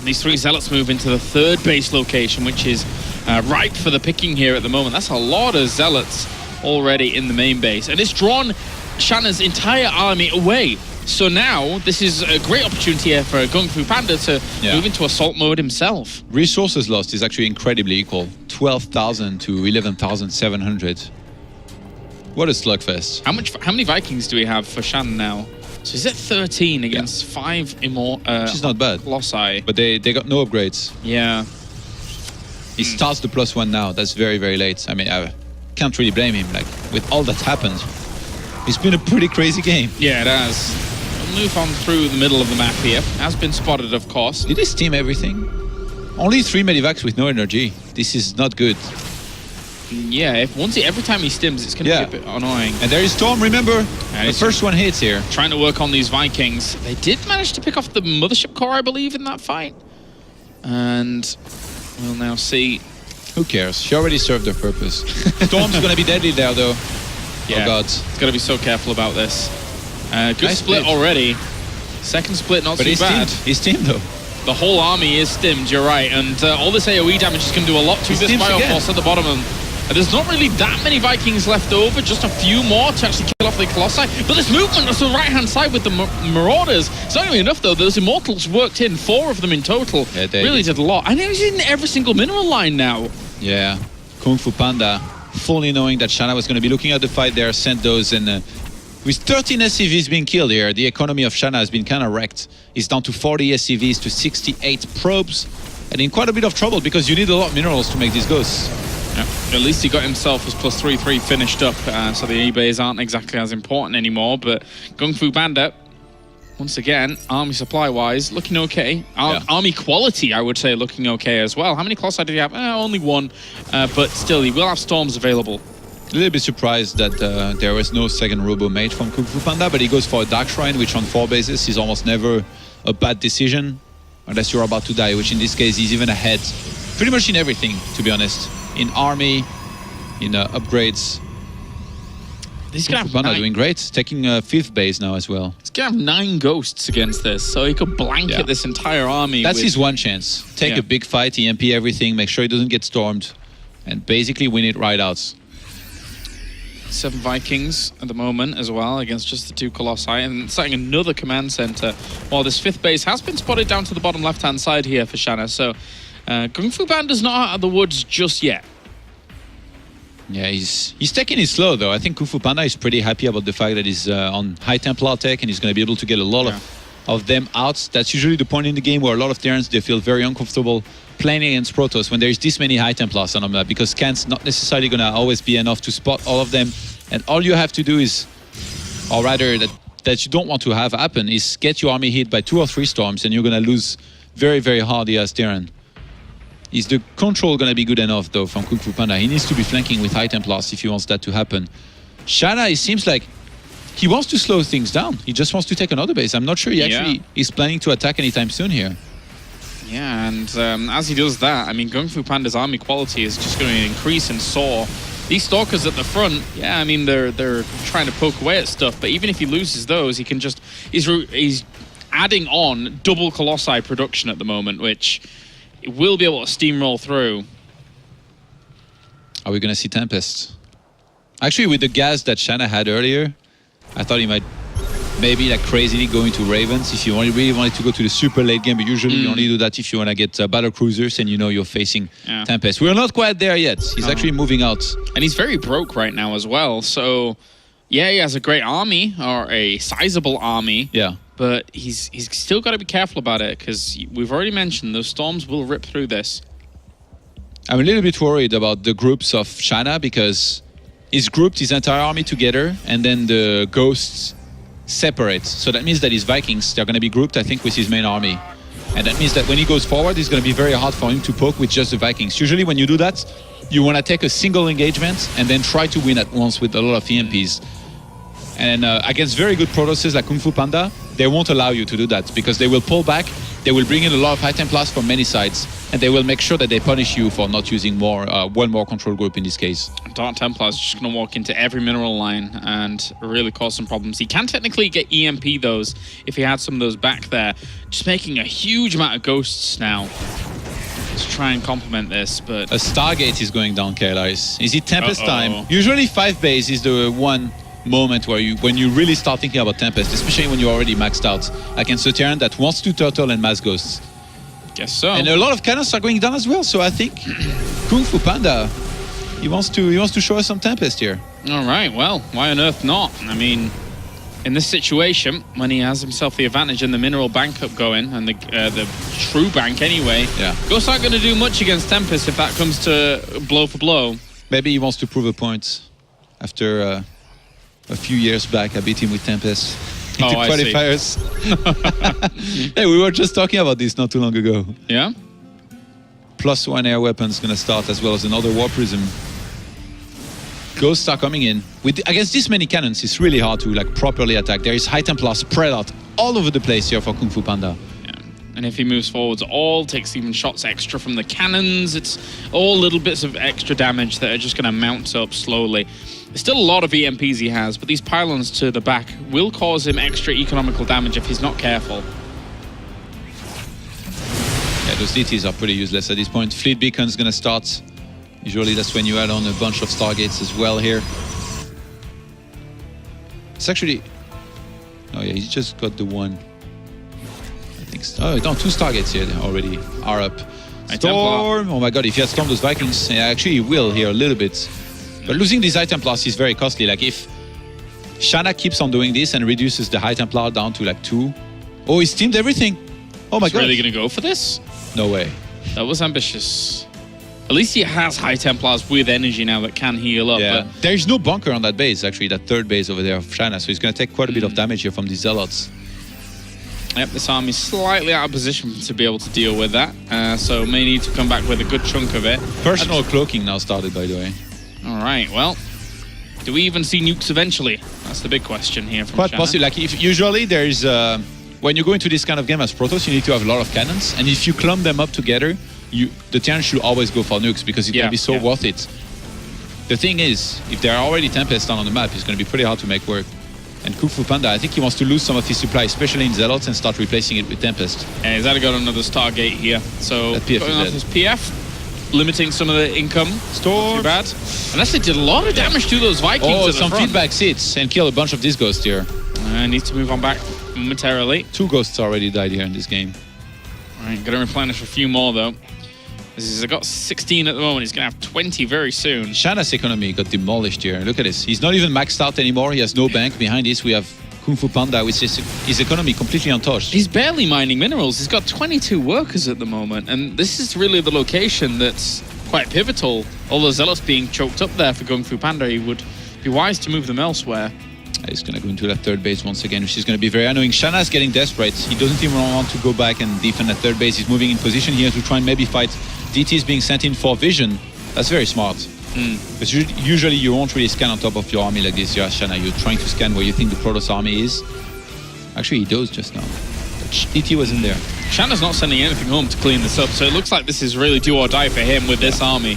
These 3 Zealots move into the 3rd base location, which is ripe for the picking here at the moment. That's a lot of Zealots already in the main base, and it's drawn Shanna's entire army away. So now, this is a great opportunity here for Kung Fu Panda to move into assault mode himself. Resources lost is actually incredibly equal. 12,000 to 11,700. What a slugfest. How many Vikings do we have for Shanna now? So he's at 13 against 5 Which is not bad. Colossi. But they got no upgrades. Yeah. He starts the +1 now. That's very, very late. I mean, I can't really blame him. Like, with all that happened, it's been a pretty crazy game. Yeah, it has. We'll move on through the middle of the map here. Has been spotted, of course. Did he steam everything? Only 3 medivacs with no energy. This is not good. Yeah, every time he stims, it's going to be a bit annoying. And there is Storm, remember? The first one hits here. Trying to work on these Vikings. They did manage to pick off the Mothership core, I believe, in that fight. And we'll now see. Who cares? She already served her purpose. Storm's going to be deadly there, though. Yeah, oh, God. It's got to be so careful about this. Good Nice split split. already. Second split, not too bad. He's teamed, though. The whole army is stimmed, you're right. And all this AoE damage is going to do a lot to this stims again. Bioforce at the bottom. And there's not really that many Vikings left over, just a few more to actually kill off the Colossi. But this movement on the right-hand side with the Marauders, it's not even enough, though. Those Immortals worked in, 4 of them in total. Yeah, they really did a lot. And he's in every single mineral line now. Yeah. Kung Fu Panda, fully knowing that Shanna was going to be looking at the fight there, sent those. And with 13 SCVs being killed here, the economy of Shanna has been kind of wrecked. It's down to 40 SCVs to 68 probes. And in quite a bit of trouble because you need a lot of minerals to make these ghosts. Yeah, at least he got himself his +3/3 finished up, so the eBays aren't exactly as important anymore. But Kung Fu Panda, once again, army supply-wise, looking okay. Army quality, I would say, looking okay as well. How many Colossi did he have? Only 1, but still, he will have Storms available. A little bit surprised that there was no second Robo Mage from Kung Fu Panda, but he goes for a Dark Shrine, which on 4 bases is almost never a bad decision, unless you're about to die, which in this case is even ahead. Pretty much in everything, to be honest. In army, in upgrades. He's Kung going Fu to have Panda doing great, taking 5th base now as well. He's going to have 9 ghosts against this, so he could blanket this entire army. That's his one chance. Take a big fight, EMP everything, make sure he doesn't get stormed, and basically win it right out. 7 Vikings at the moment as well against just the 2 Colossi, and setting another command center. While this 5th base has been spotted down to the bottom left-hand side here for Shanna, so Kung Fu Panda's not out of the woods just yet. Yeah, he's taking it slow though. I think Kung Fu Panda is pretty happy about the fact that he's on high Templar tech and he's going to be able to get a lot of them out. That's usually the point in the game where a lot of Terrans, they feel very uncomfortable playing against Protoss when there's this many high Templars on the map, because scans not necessarily going to always be enough to spot all of them. And all you have to do is, or rather that you don't want to have happen, is get your army hit by 2 or 3 storms and you're going to lose very, very hardly as Terran. Is the control going to be good enough, though, from Kung Fu Panda? He needs to be flanking with high Templars if he wants that to happen. Shanna, it seems like he wants to slow things down. He just wants to take another base. I'm not sure he actually is planning to attack anytime soon here. Yeah, and as he does that, I mean, Kung Fu Panda's army quality is just going to increase and soar. These Stalkers at the front, I mean, they're trying to poke away at stuff, but even if he loses those, he can just... He's adding on double Colossi production at the moment, which... It will be able to steamroll through. Are we going to see Tempest? Actually, with the gas that Shanna had earlier, I thought he might maybe like crazily go into Ravens if you really wanted to go to the super late game, but usually you only do that if you want to get battle cruisers and you know you're facing Tempest. We're not quite there yet. He's actually moving out. And he's very broke right now as well, so yeah, he has a great army, or a sizable army. Yeah. But he's still got to be careful about it, because we've already mentioned those storms will rip through this. I'm a little bit worried about the groups of Shanna, because he's grouped his entire army together and then the ghosts separate. So that means that his Vikings, they're going to be grouped, I think, with his main army. And that means that when he goes forward, it's going to be very hard for him to poke with just the Vikings. Usually when you do that, you want to take a single engagement and then try to win at once with a lot of EMPs. And against very good Protosses like Kung Fu Panda, they won't allow you to do that, because they will pull back, they will bring in a lot of high Templars from many sides, and they will make sure that they punish you for not using one more control group in this case. Dark Templars just going to walk into every mineral line and really cause some problems. He can technically get EMP those if he had some of those back there, just making a huge amount of ghosts now to try and complement this. But a Stargate is going down, Kailis. Is it Tempest time? Usually 5 base is the one moment where when you really start thinking about Tempest, especially when you're already maxed out against a Terran that wants to turtle and mass ghosts. Guess so. And a lot of cannons are going down as well, so I think Kung Fu Panda, he wants to show us some Tempest here. All right, well, why on earth not? I mean, In this situation, when he has himself the advantage and the mineral bank up going, and the true bank anyway, Ghost's not going to do much against Tempest if that comes to blow for blow. Maybe he wants to prove a point. After a few years back, I beat him with Tempest. Oh, I see. Qualifiers. Hey, we were just talking about this not too long ago. Yeah? +1 air weapons going to start, as well as another War Prism. Ghosts are coming in. Against this many cannons, it's really hard to like properly attack. There is High Templar spread out all over the place here for Kung Fu Panda. Yeah. And if he moves forwards at all, takes even shots extra from the cannons, it's all little bits of extra damage that are just going to mount up slowly. There's still a lot of EMPs he has, but these pylons to the back will cause him extra economical damage if he's not careful. Yeah, those DTs are pretty useless at this point. Fleet Beacon's going to start. Usually that's when you add on a bunch of Stargates as well here. It's actually... Oh yeah, he's just got the one. I think... Oh, no, 2 Stargates here already are up. Storm! Oh my god, if he had Storm those Vikings, yeah, actually he will here a little bit. But losing these High Templars is very costly. Like if Shanna keeps on doing this and reduces the High Templar down to like 2. Oh, he's teamed everything. Oh my god. He's really going to go for this? No way. That was ambitious. At least he has High Templars with energy now that can heal up. Yeah. But There's no bunker on that base, actually, that third base over there of Shanna, so he's going to take quite a bit of damage here from these Zealots. yep, this army's slightly out of position to be able to deal with that, so may need to come back with a good chunk of it. Personal cloaking now started, by the way. All right, well, do we even see nukes eventually? That's the big question here from Quite Shanna. possible. Like, if usually there's... when you go into this kind of game as Protoss, you need to have a lot of cannons, and if you clump them up together, the Terran should always go for nukes because it can be so worth it. The thing is, if there are already Tempests down on the map, it's going to be pretty hard to make work. And Kung Fu Panda, I think he wants to lose some of his supply, especially in Zealots, and start replacing it with Tempest. And he's had to go to another Stargate here. So That PF going is off dead. his PF, limiting some of the income. Storm. Too bad. Unless they did a lot of damage to those Vikings Oh, at the some front. feedback sits and kill a bunch of these ghosts here. Needs to move on back momentarily. 2 ghosts already died here in this game. All right, gonna replenish a few more though. He's got 16 at the moment. He's gonna have 20 very soon. Shanna's economy got demolished here. Look at this. He's not even maxed out anymore. He has no bank. Behind this, we have Kung Fu Panda, which is his economy completely untouched. He's barely mining minerals. He's got 22 workers at the moment, and this is really the location that's quite pivotal. All the Zealots being choked up there for Kung Fu Panda, he would be wise to move them elsewhere. He's going to go into that third base once again, which is going to be very annoying. Shanna's getting desperate. He doesn't even want to go back and defend that third base. He's moving in position here to try and maybe fight. DT is being sent in for vision. That's very smart. Because usually you won't really scan on top of your army like this. Yeah, Shanna, you're trying to scan where you think the Protoss army is. Actually, he does just now. But DT wasn't there. Shanna's not sending anything home to clean this up, so it looks like this is really do or die for him with this army.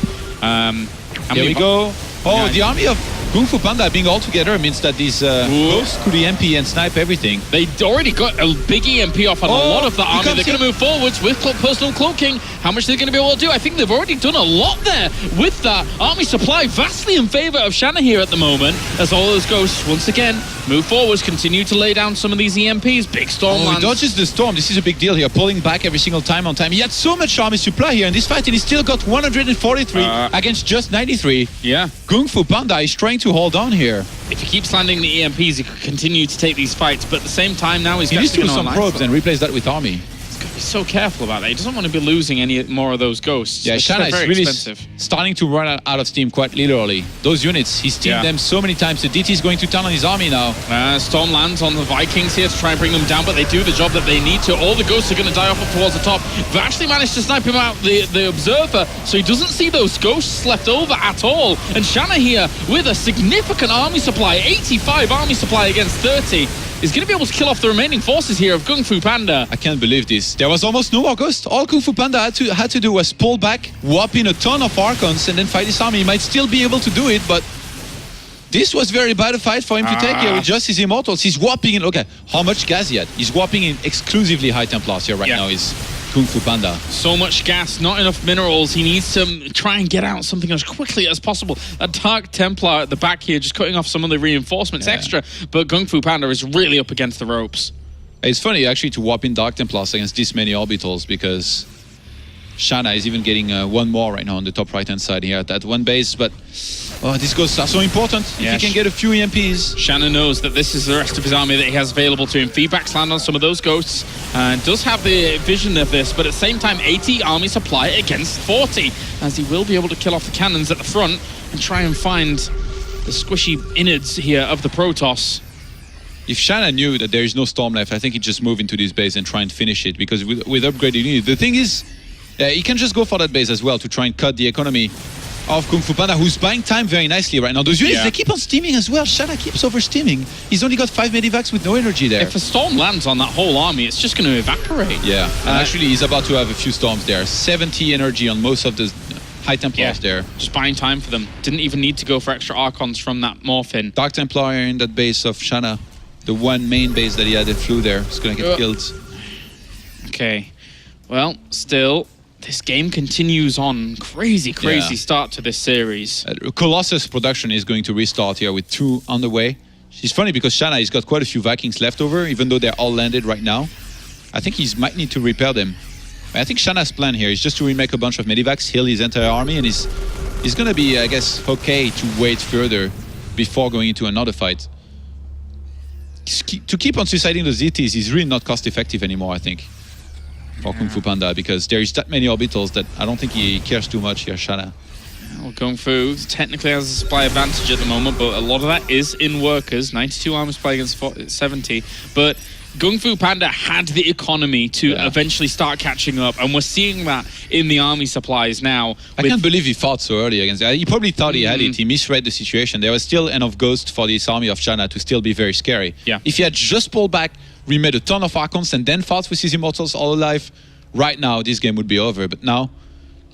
Here we go. Oh, the army of Kung Fu Panda being all together means that these ghosts could EMP and snipe everything. They already got a big EMP off on a lot of the army. They're going to move forwards with personal cloaking. How much are they going to be able to do? I think they've already done a lot there with that army supply. Vastly in favor of Shanna here at the moment, as all those ghosts once again move forwards, continue to lay down some of these EMPs. Big storm lands. He dodges the storm. This is a big deal here, pulling back every single time on time. He had so much army supply here in this fight, and he still got 143 against just 93. Yeah. Kung Fu Panda is trying to hold on here. If he keeps landing the EMPs, he could continue to take these fights, but at the same time now He needs to do some probes and replace that with army. He's got to be so careful about that. He doesn't want to be losing any more of those ghosts. Yeah, Shanna is very really expensive. starting to run out of steam quite literally. Those units, he's teamed them so many times. The DT is going to town on his army now. Storm lands on the Vikings here to try and bring them down, but they do the job that they need to. All the ghosts are going to die off up towards the top. They've actually managed to snipe him out, the Observer, so he doesn't see those ghosts left over at all. And Shanna here with a significant army supply, 85 army supply against 30. Is going to be able to kill off the remaining forces here of Kung Fu Panda. I can't believe this. There was almost no more ghost. All Kung Fu Panda had to do was pull back, whop in a ton of Archons, and then fight this army. He might still be able to do it, but this was very bad a fight for him to take here with just his Immortals. He's whopping in. Look at how much gas he had. He's whopping in exclusively High Templars here right now. Is Kung Fu Panda. So much gas, not enough minerals. He needs to try and get out something as quickly as possible. That Dark Templar at the back here, just cutting off some of the reinforcements extra. But Kung Fu Panda is really up against the ropes. It's funny actually to whop in Dark Templars against this many orbitals, because Shanna is even getting one more right now on the top right hand side here at that one base. But Oh, these ghosts are so important. Yeah, If you can get a few EMPs. Shanna knows that this is the rest of his army that he has available to him. Feedbacks land on some of those ghosts and does have the vision of this, but at the same time, 80 army supply against 40, as he will be able to kill off the cannons at the front and try and find the squishy innards here of the Protoss. If Shanna knew that there is no storm left, I think he'd just move into this base and try and finish it, because with upgraded units, the thing is, he can just go for that base as well to try and cut the economy of Kung Fu Panda, who's buying time very nicely right now. Those units, they keep on steaming as well. Shanna keeps over-steaming. He's only got 5 medivacs with no energy there. If a storm lands on that whole army, it's just going to evaporate. Yeah, and actually he's about to have a few storms there. 70 energy on most of the High Templars there. Just buying time for them. Didn't even need to go for extra Archons from that Morphin. Dark Templar in that base of Shanna. The one main base that he had that flew there is going to get killed. Okay. Well, still, this game continues on. Crazy start to this series. Colossus production is going to restart here with 2 on the way. It's funny because Shanna has got quite a few Vikings left over, even though they're all landed right now. I think he might need to repair them. I think Shanna's plan here is just to remake a bunch of medivacs, heal his entire army, and he's going to be, I guess, okay to wait further before going into another fight. To keep on suiciding the ZTs is really not cost effective anymore, I think, for Kung Fu Panda, because there is that many orbitals that I don't think he cares too much here, Shanna. Well, Kung Fu technically has a supply advantage at the moment, but a lot of that is in workers. 92 armor supply against 70, but Kung Fu Panda had the economy to eventually start catching up, and we're seeing that in the army supplies now. I can't believe he fought so early against it. He probably thought he had it. He misread the situation. There was still enough ghost for this army of Shanna to still be very scary. Yeah. If he had just pulled back, remade a ton of Archons, and then fought with his Immortals all alive, right now this game would be over. But now,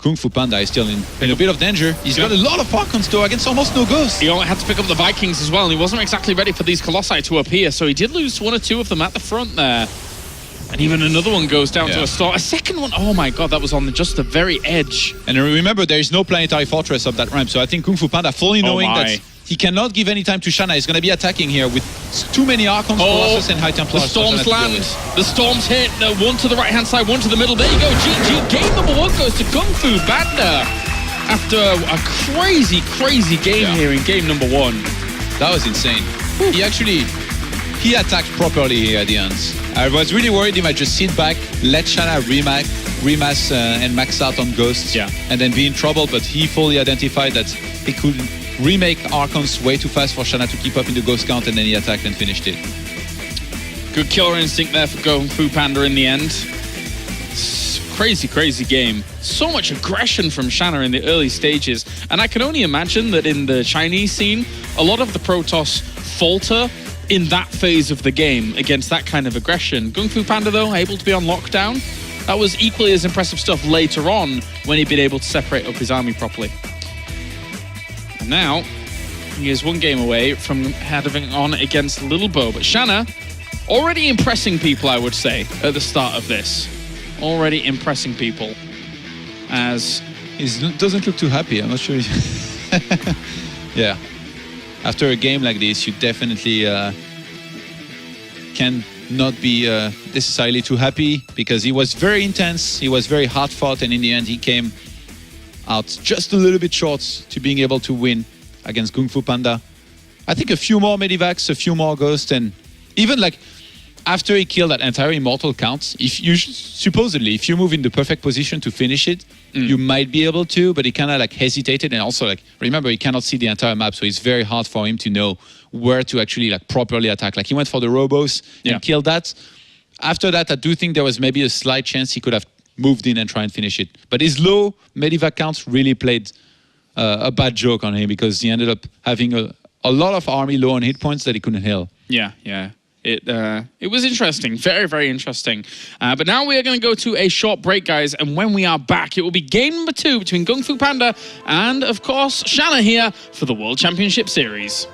Kung Fu Panda is still in a bit of danger. He's got a lot of Archons though against almost no ghosts. He only had to pick up the Vikings as well, and he wasn't exactly ready for these Colossi to appear, so he did lose 1 or 2 of them at the front there. And even another one goes down to a storm. A second one, oh my god, that was on just the very edge. And remember, there is no planetary fortress up that ramp, so I think Kung Fu Panda, fully knowing that he cannot give any time to Shanna, he's going to be attacking here with too many Archons, Colossus, and High Templars. The storms land. The storms hit. One to the right-hand side, one to the middle. There you go, GG. Game number 1 goes to Kung Fu Panda after a crazy game here in game number 1. That was insane. He attacked properly here at the end. I was really worried he might just sit back, let Shanna remass and max out on Ghosts, and then be in trouble, but he fully identified that he could remake Archons way too fast for Shanna to keep up in the Ghost count, and then he attacked and finished it. Good killer instinct there for Kung Fu Panda in the end. Crazy game. So much aggression from Shanna in the early stages, and I can only imagine that in the Chinese scene, a lot of the Protoss falter in that phase of the game against that kind of aggression. Kung Fu Panda, though, able to be on lockdown. That was equally as impressive stuff later on when he'd been able to separate up his army properly. And now, he is 1 game away from having on against Little Bo. But Shanna, already impressing people, I would say, at the start of this. Already impressing people. As He doesn't look too happy, I'm not sure. Yeah. After a game like this, you definitely can not be necessarily too happy, because he was very intense, he was very hard fought, and in the end he came out just a little bit short to being able to win against Kung Fu Panda. I think a few more medivacs, a few more ghosts, and even like after he killed that entire immortal count, if you move in the perfect position to finish it, you might be able to, but he kind of like hesitated, and also like remember he cannot see the entire map, so it's very hard for him to know where to actually like properly attack. Like he went for the robos and killed that. After that, I do think there was maybe a slight chance he could have moved in and try and finish it. But his low medivac count really played a bad joke on him, because he ended up having a lot of army low on hit points that he couldn't heal. Yeah. It was interesting, very interesting. But now we are going to go to a short break, guys, and when we are back, it will be game number 2 between Kung Fu Panda and, of course, Shanna here for the World Championship Series.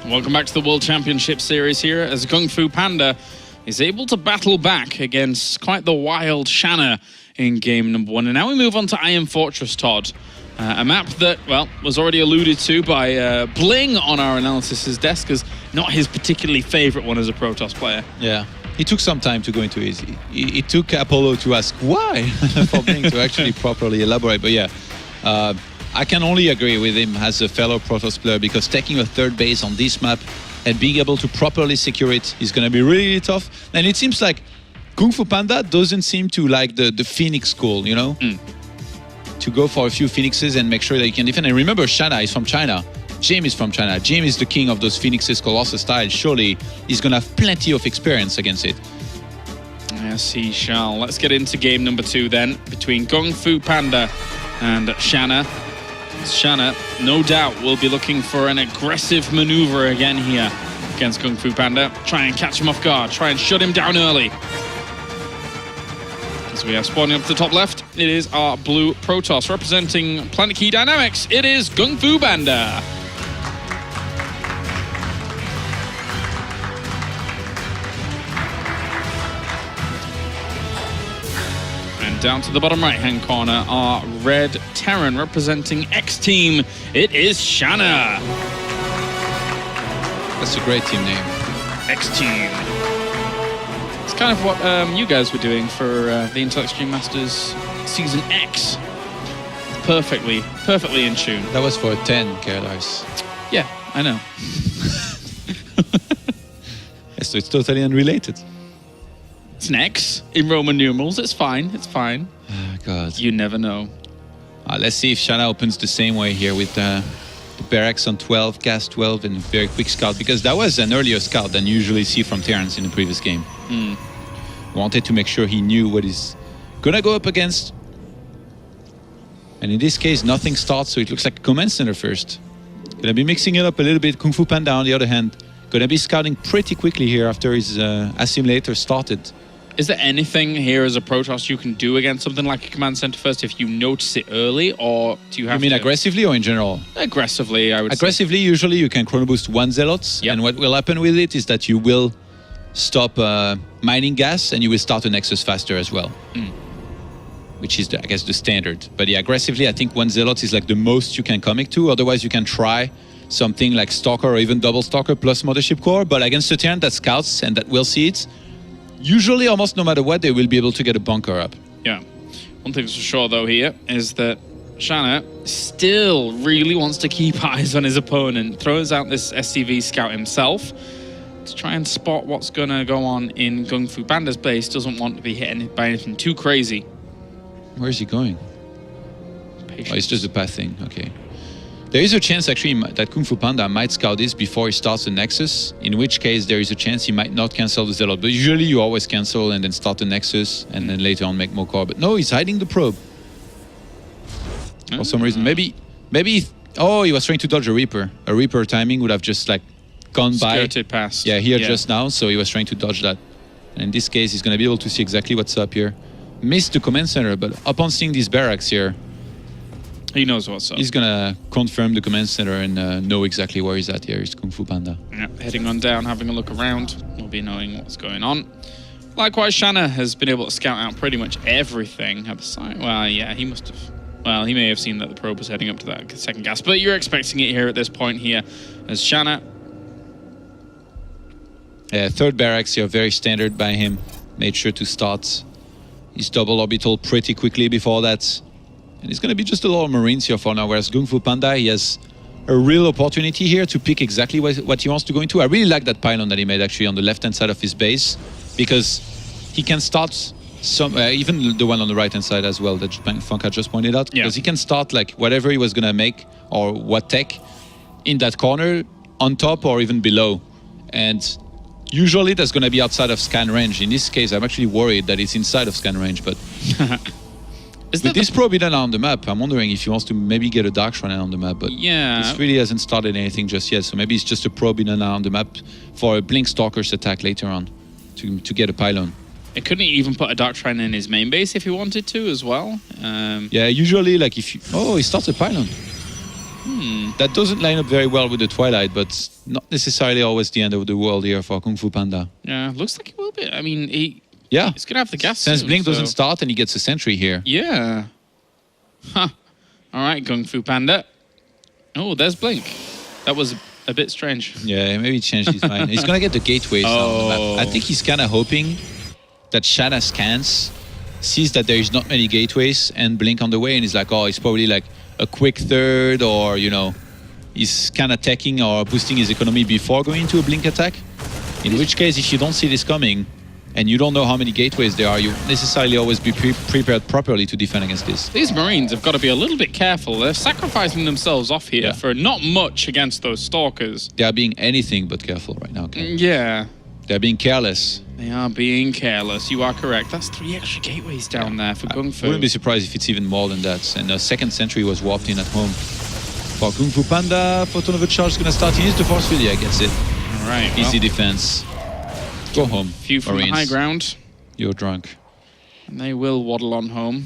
Welcome back to the World Championship Series here as Kung Fu Panda is able to battle back against quite the wild Shanna in game number 1. And now we move on to Iron Fortress, Todd. A map that, well, was already alluded to by Bling on our analysis' desk as not his particularly favorite one as a Protoss player. Yeah. It took some time to go into it. It took Apollo to ask why for Bling to actually properly elaborate. But yeah, I can only agree with him as a fellow Protoss player because taking a third base on this map and being able to properly secure it is going to be really tough. And it seems like Kung Fu Panda doesn't seem to like the Phoenix school, you know? To go for a few Phoenixes and make sure that you can defend. And remember, Shanna is from China. Jim is from China. Jim is the king of those Phoenixes Colossus style. Surely he's going to have plenty of experience against it. Yes, he shall. Let's get into game number 2 then, between Kung Fu Panda and Shanna. Shanna, no doubt, will be looking for an aggressive maneuver again here against Kung Fu Panda. Try and catch him off guard. Try and shut him down early. As we have spawning up to the top left, it is our blue Protoss. Representing Planet Key Dynamics, it is Kung Fu Panda. Down to the bottom right-hand corner, our red Terran representing X-Team. It is Shanna. That's a great team name. X-Team. It's kind of what you guys were doing for the Intel Extreme Masters Season X. Perfectly in tune. That was for 10, Carlos. Yeah, I know. So it's totally unrelated. It's an X in Roman numerals. It's fine. It's fine. Oh, God. You never know. Let's see if Shanna opens the same way here with the barracks on 12, gas 12, and very quick scout, because that was an earlier scout than you usually see from Terrence in the previous game. Wanted to make sure he knew what he's gonna go up against. And in this case, nothing starts, so it looks like a command center first. Gonna be mixing it up a little bit. Kung Fu Panda, on the other hand, gonna be scouting pretty quickly here after his assimilator started. Is there anything here as a Protoss you can do against something like a command center first if you notice it early, or do you have to... You mean aggressively or in general? Aggressively, I would Aggressively, usually you can chrono boost 1 Zealots, and what will happen with it is that you will stop mining gas and you will start a Nexus faster as well. Which is, I guess, the standard. But yeah, aggressively, I think 1 Zealot is like the most you can commit to. Otherwise, you can try something like Stalker or even Double Stalker plus Mothership Core. But against a Terran that scouts and that will see it, usually, almost no matter what, they will be able to get a bunker up. Yeah. One thing's for sure, though, here is that Shanna still really wants to keep eyes on his opponent. Throws out this SCV scout himself to try and spot what's going to go on in Kung Fu Panda's base. Doesn't want to be hit by anything too crazy. Where is he going? Patience. Oh, it's just a path thing. Okay. There is a chance, actually, that Kung Fu Panda might scout this before he starts the Nexus, in which case there is a chance he might not cancel the Zealot. But usually you always cancel and then start the Nexus and then later on make more core. But no, he's hiding the probe. For some reason. Maybe oh, he was trying to dodge a Reaper. A Reaper timing would have just like gone by. Skirted past. Yeah, here just now, so he was trying to dodge that. And in this case, he's going to be able to see exactly what's up here. Missed the command center, but upon seeing these barracks here, he knows what's up. he's gonna confirm the command center and know exactly where he's at here. He's Kung Fu Panda. Yeah, heading on down, having a look around. We'll be knowing what's going on. Likewise, Shanna has been able to scout out pretty much everything at the site. Well, yeah, he must have. Well, he may have seen that the probe was heading up to that second gas, but you're expecting it here at this point here as Shanna. Third barracks here, very standard by him. Made sure to start his double orbital pretty quickly before that. And it's going to be just a lot of Marines here for now, whereas Kung Fu Panda, he has a real opportunity here to pick exactly what he wants to go into. I really like that pylon that he made actually on the left-hand side of his base, because he can start some, even the one on the right-hand side as well that Funka just pointed out, because he can start like whatever he was going to make or what tech in that corner, on top or even below. And usually that's going to be outside of scan range. In this case, I'm actually worried that it's inside of scan range, but... With this probe hidden on the map, I'm wondering if he wants to maybe get a Dark Shrine on the map, but this really hasn't started anything just yet, so maybe it's just a probe hidden on the map for a Blink Stalker's attack later on to get a pylon. It couldn't even put a Dark Shrine in his main base if he wanted to as well. Yeah, usually like if you... Oh, he starts a pylon. That doesn't line up very well with the Twilight, but not necessarily always the end of the world here for Kung Fu Panda. Yeah, looks like he will be. I mean, he's going to have the gas Since soon, Blink doesn't so- start and he gets a sentry here. Yeah. Huh. All right, Kung Fu Panda. Oh, there's Blink. That was a bit strange. Yeah, maybe he changed his mind. He's going to get the gateways on the map. I think he's kind of hoping that Shanna scans, sees that there is not many gateways, and Blink on the way, and he's like, oh, it's probably like a quick third, or, you know, he's kind of attacking or boosting his economy before going into a Blink attack. In which case, if you don't see this coming, and you don't know how many gateways there are, you necessarily always be prepared properly to defend against this. These Marines have got to be a little bit careful. They're sacrificing themselves off here for not much against those Stalkers. They are being anything but careful right now, Ken. Yeah. They're being careless. They are being careless. You are correct. That's 3 extra gateways down there for Kung Fu. Wouldn't be surprised if it's even more than that. And the second sentry was warped in at home. For Kung Fu Panda, Photon of a Charge is going to start. He needs the force field. Yeah, gets it. All right. Easy defense. Go home. Few from Marines. the high ground. You're drunk. And they will waddle on home.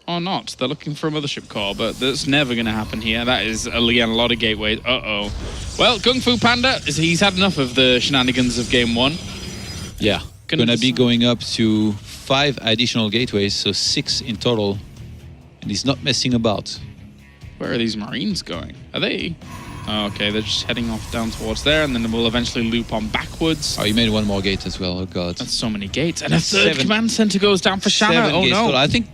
Or not. They're looking for a mothership core, but that's never going to happen here. That is, again, a lot of gateways. Uh-oh. Well, Kung Fu Panda, he's had enough of the shenanigans of Game 1. Yeah. Gonna be going up to 5 additional gateways, so 6 in total. And he's not messing about. Where are these Marines going? Are they... Oh, okay, they're just heading off down towards there, and then we'll eventually loop on backwards. Oh, he made one more gate as well. Oh, God. That's so many gates. And a third 7 command center goes down for Shanna. 7 Oh, gates no. total. I think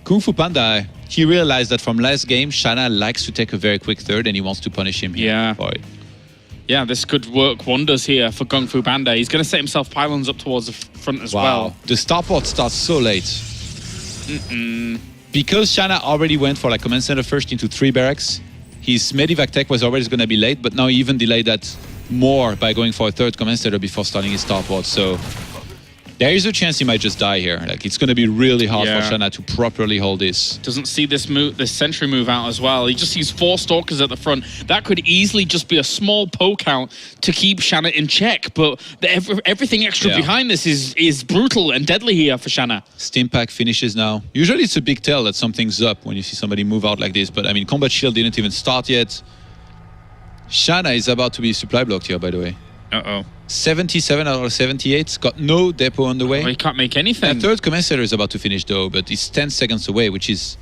Kung Fu Panda, he realized that from last game, Shanna likes to take a very quick third, and he wants to punish him here. Yeah. For it. Yeah, this could work wonders here for Kung Fu Panda. He's going to set himself pylons up towards the front as well. The starport starts so late. Because Shanna already went for like command center first into 3 barracks, his medivac tech was always going to be late, but now he even delayed that more by going for a 3rd command center before starting his starport. So there is a chance he might just die here. Like, it's going to be really hard for Shanna to properly hold this. Doesn't see this sentry move out as well. He just sees 4 Stalkers at the front. That could easily just be a small poke out to keep Shanna in check, but everything extra behind this is brutal and deadly here for Shanna. Steam pack finishes now. Usually it's a big tell that something's up when you see somebody move out like this, but I mean, combat shield didn't even start yet. Shanna is about to be supply blocked here, by the way. Uh-oh. 77 out of 78, got no depot on the way. Oh, he can't make anything. The 3rd command center is about to finish though, but it's 10 seconds away, which is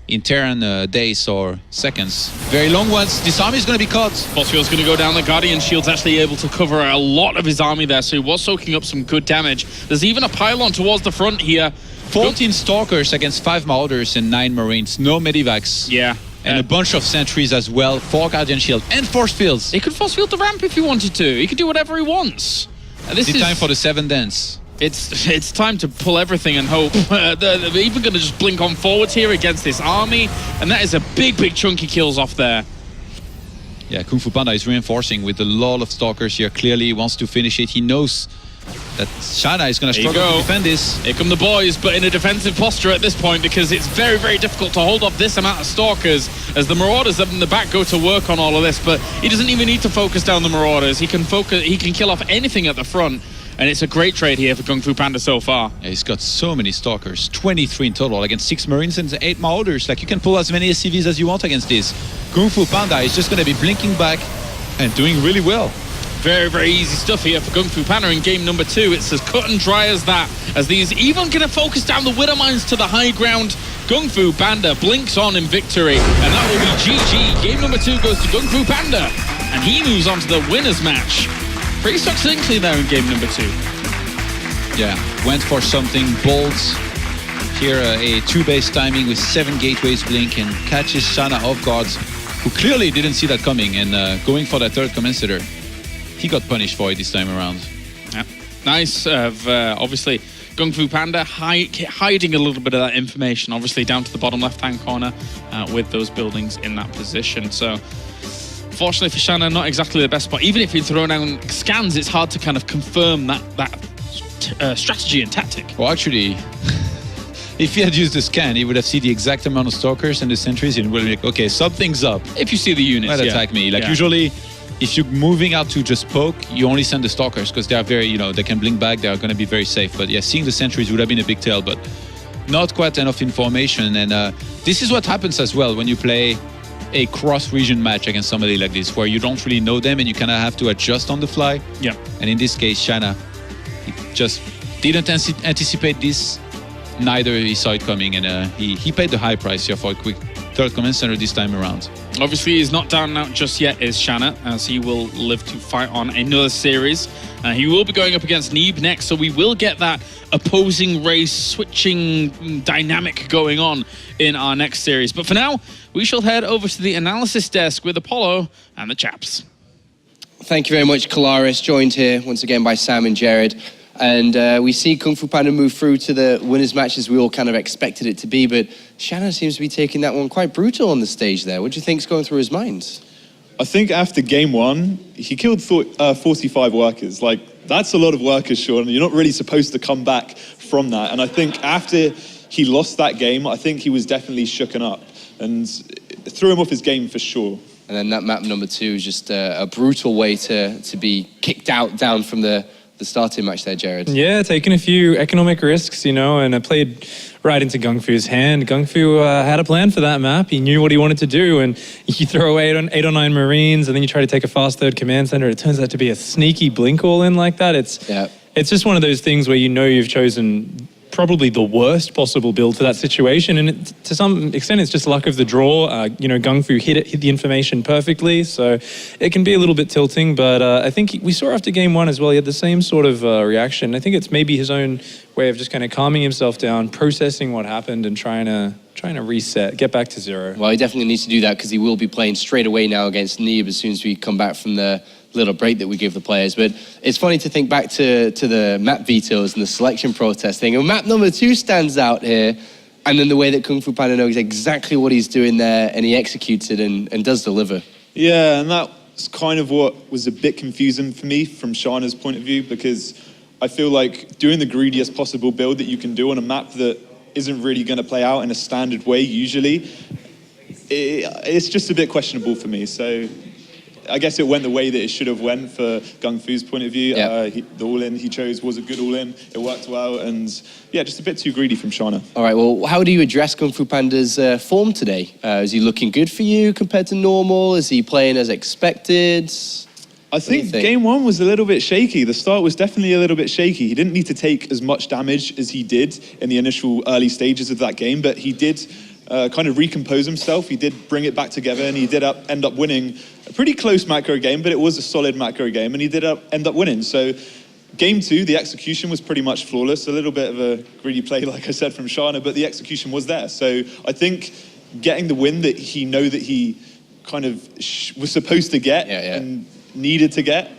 in Terran days or seconds. Very long ones. This army is going to be caught. Force field's going to go down. The Guardian Shield's actually able to cover a lot of his army there, so he was soaking up some good damage. There's even a pylon towards the front here. 14 Stalkers against 5 Marauders and 9 Marines. No medivacs. Yeah. And a bunch of sentries as well. 4 Guardian Shield and force fields. He could force field the ramp if he wanted to. He could do whatever he wants. This is time for the 7 dance. It's time to pull everything and hope. They're even going to just blink on forwards here against this army, and that is a big chunky kills off there. Yeah, Kung Fu Panda is reinforcing with a lot of Stalkers here. Clearly he wants to finish it. He knows that Shanna is going to struggle to defend this. Here come the boys, but in a defensive posture at this point, because it's very, very difficult to hold up this amount of Stalkers as the Marauders up in the back go to work on all of this. But he doesn't even need to focus down the Marauders. He can kill off anything at the front. And it's a great trade here for Kung Fu Panda so far. Yeah, he's got so many Stalkers, 23 in total against 6 Marines and 8 Marauders. Like, you can pull as many SCVs as you want against this. Kung Fu Panda is just going to be blinking back and doing really well. Very, very easy stuff here for Kung Fu Panda in game number 2. It's as cut and dry as that. As these even going to focus down the Widow Mines to the high ground. Kung Fu Panda blinks on in victory. And that will be GG. Game number 2 goes to Kung Fu Panda. And he moves on to the winners match. Pretty succinctly there in game number 2. Yeah, went for something bold. Here a 2-base timing with 7 gateways blink and catches Shanna off guard, who clearly didn't see that coming, and going for that 3rd command center. He got punished for it this time around. Yeah. Nice. Obviously, Kung Fu Panda hiding a little bit of that information, obviously down to the bottom left-hand corner with those buildings in that position. So, fortunately for Shanna, not exactly the best spot. Even if you throw down scans, it's hard to kind of confirm that strategy and tactic. Well, actually, if he had used the scan, he would have seen the exact amount of Stalkers and the sentries and would be like, okay, something's up. If you see the units, Might attack me. Like, usually, if you're moving out to just poke, you only send the Stalkers because they are very, they can blink back, they are going to be very safe. But yeah, seeing the sentries would have been a big tell, but not quite enough information. And this is what happens as well when you play a cross-region match against somebody like this, where you don't really know them and you kind of have to adjust on the fly. Yeah. And in this case, Shanna, he just didn't anticipate this. Neither he saw it coming, and he paid the high price here for a quick third command center this time around. Obviously, he's not down and out just yet, is Shanna, as he will live to fight on another series. He will be going up against Neeb next, so we will get that opposing race switching dynamic going on in our next series. But for now, we shall head over to the analysis desk with Apollo and the chaps. Thank you very much, Kalaris, joined here once again by Sam and Jared. And we see Kung Fu Panda move through to the winners match as we all kind of expected it to be, but Shanna seems to be taking that one quite brutal on the stage there. What do you think's going through his mind? I think after game one, he killed 45 workers. Like, that's a lot of workers, Sean. You're not really supposed to come back from that. And I think after he lost that game, I think he was definitely shooken up and threw him off his game for sure. And then that map number 2 is just a brutal way to be kicked out down from the starting match there, Jared. Yeah, taking a few economic risks, you know, and I played right into Gung Fu's hand. Gung Fu had a plan for that map. He knew what he wanted to do, and you throw away 8 or 9 Marines, and then you try to take a fast third command center. It turns out to be a sneaky blink all in like that. It's just one of those things where you know you've chosen probably the worst possible build for that situation, and to some extent it's just luck of the draw. You know, Gung Fu hit the information perfectly, so it can be a little bit tilting, but I think we saw after game 1 as well, he had the same sort of reaction. I think it's maybe his own way of just kind of calming himself down, processing what happened, and trying to reset, get back to 0. Well, he definitely needs to do that because he will be playing straight away now against Neeb as soon as we come back from the little break that we give the players. But it's funny to think back to the map vetoes and the selection protest thing. And map number 2 stands out here, and then the way that Kung Fu Panda knows exactly what he's doing there, and he executes it and does deliver. Yeah, and that's kind of what was a bit confusing for me from Shanna's point of view, because I feel like doing the greediest possible build that you can do on a map that isn't really going to play out in a standard way usually, it's just a bit questionable for me. So I guess it went the way that it should have went for Gung Fu's point of view. Yeah. The all-in he chose was a good all-in. It worked well, and yeah, just a bit too greedy from Shanna. All right, well, how do you address Kung Fu Panda's form today? Is he looking good for you compared to normal? Is he playing as expected? I think game 1 was a little bit shaky. The start was definitely a little bit shaky. He didn't need to take as much damage as he did in the initial early stages of that game, but he did kind of recompose himself. He did bring it back together, and he did end up winning a pretty close macro game, but it was a solid macro game, and he did end up winning. So game 2, the execution was pretty much flawless. A little bit of a greedy play, like I said, from Shanna, but the execution was there. So I think getting the win that he kind of was supposed to get and needed to get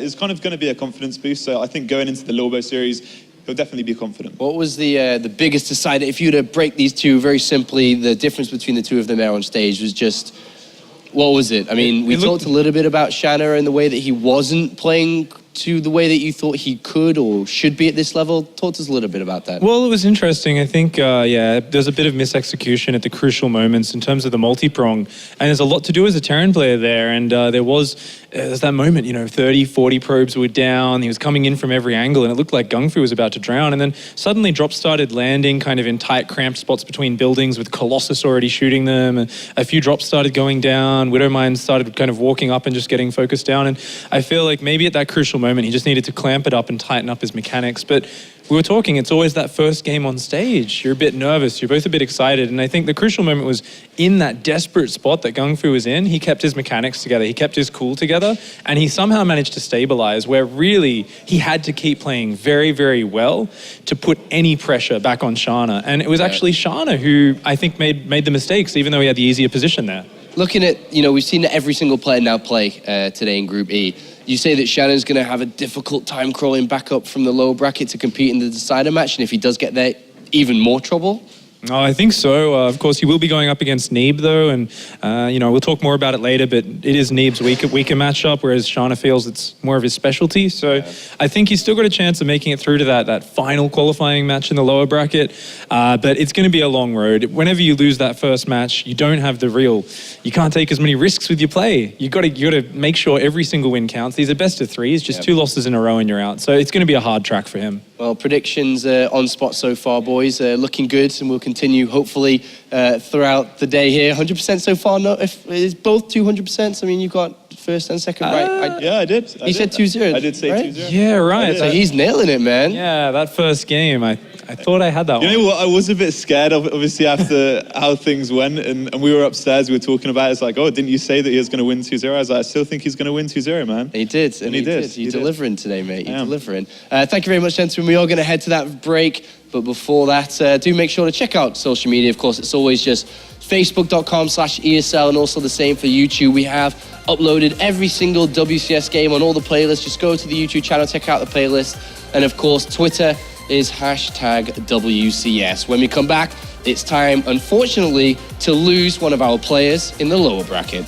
is kind of going to be a confidence boost. So I think going into the Lilbo series, he'll definitely be confident. What was the biggest decider? If you were to break these two very simply, the difference between the two of them there on stage was just, what was it? I mean, we talked a little bit about Shanna and the way that he wasn't playing to the way that you thought he could or should be at this level. Talk to us a little bit about that. Well, it was interesting. I think, there's a bit of misexecution at the crucial moments in terms of the multi-prong. And there's a lot to do as a Terran player there. And there's that moment, 30, 40 probes were down. He was coming in from every angle, and it looked like Gung Fu was about to drown. And then suddenly drops started landing kind of in tight, cramped spots between buildings with Colossus already shooting them. And a few drops started going down. Widowmine started kind of walking up and just getting focused down. And I feel like maybe at that crucial moment, he just needed to clamp it up and tighten up his mechanics. But we were talking, it's always that first game on stage. You're a bit nervous, you're both a bit excited. And I think the crucial moment was in that desperate spot that Gung Fu was in. He kept his mechanics together, he kept his cool together, and he somehow managed to stabilize where really he had to keep playing very, very well to put any pressure back on Shanna. And it was actually Shanna who I think made the mistakes, even though he had the easier position there. Looking at, we've seen every single player now play today in Group E. You say that Shanna's going to have a difficult time crawling back up from the lower bracket to compete in the decider match, and if he does get there, even more trouble? Oh, I think so. Of course, he will be going up against Neeb, though, and we'll talk more about it later, but it is Neeb's weaker matchup, whereas Shanna feels it's more of his specialty. So I think he's still got a chance of making it through to that final qualifying match in the lower bracket, but it's going to be a long road. Whenever you lose that first match, you don't have you can't take as many risks with your play. You got to make sure every single win counts. These are best of threes, just 2 losses in a row and you're out. So it's going to be a hard track for him. Well, predictions on spot so far, boys. Looking good, and we'll continue, hopefully, throughout the day here. 100% so far. No, if it's both 200%. I mean, you got first and second right. Yeah, I did. He said 2-0. I did say right? 2-0. Yeah, right. So he's nailing it, man. Yeah, that first game, I thought I had that one. You know what? I was a bit scared, obviously, after how things went, and we were upstairs, we were talking about it. It's like, oh, didn't you say that he was going to win 2-0? I was like, I still think he's going to win 2-0, man. He did, and he did. You're He did. delivering today, mate. You're delivering. Thank you very much, gentlemen. We are going to head to that break, but before that, do make sure to check out social media. Of course, it's always just facebook.com/ESL, and also the same for YouTube. We have uploaded every single WCS game on all the playlists. Just go to the YouTube channel, check out the playlist, and of course, Twitter is #WCS. When we come back, it's time, unfortunately, to lose one of our players in the lower bracket.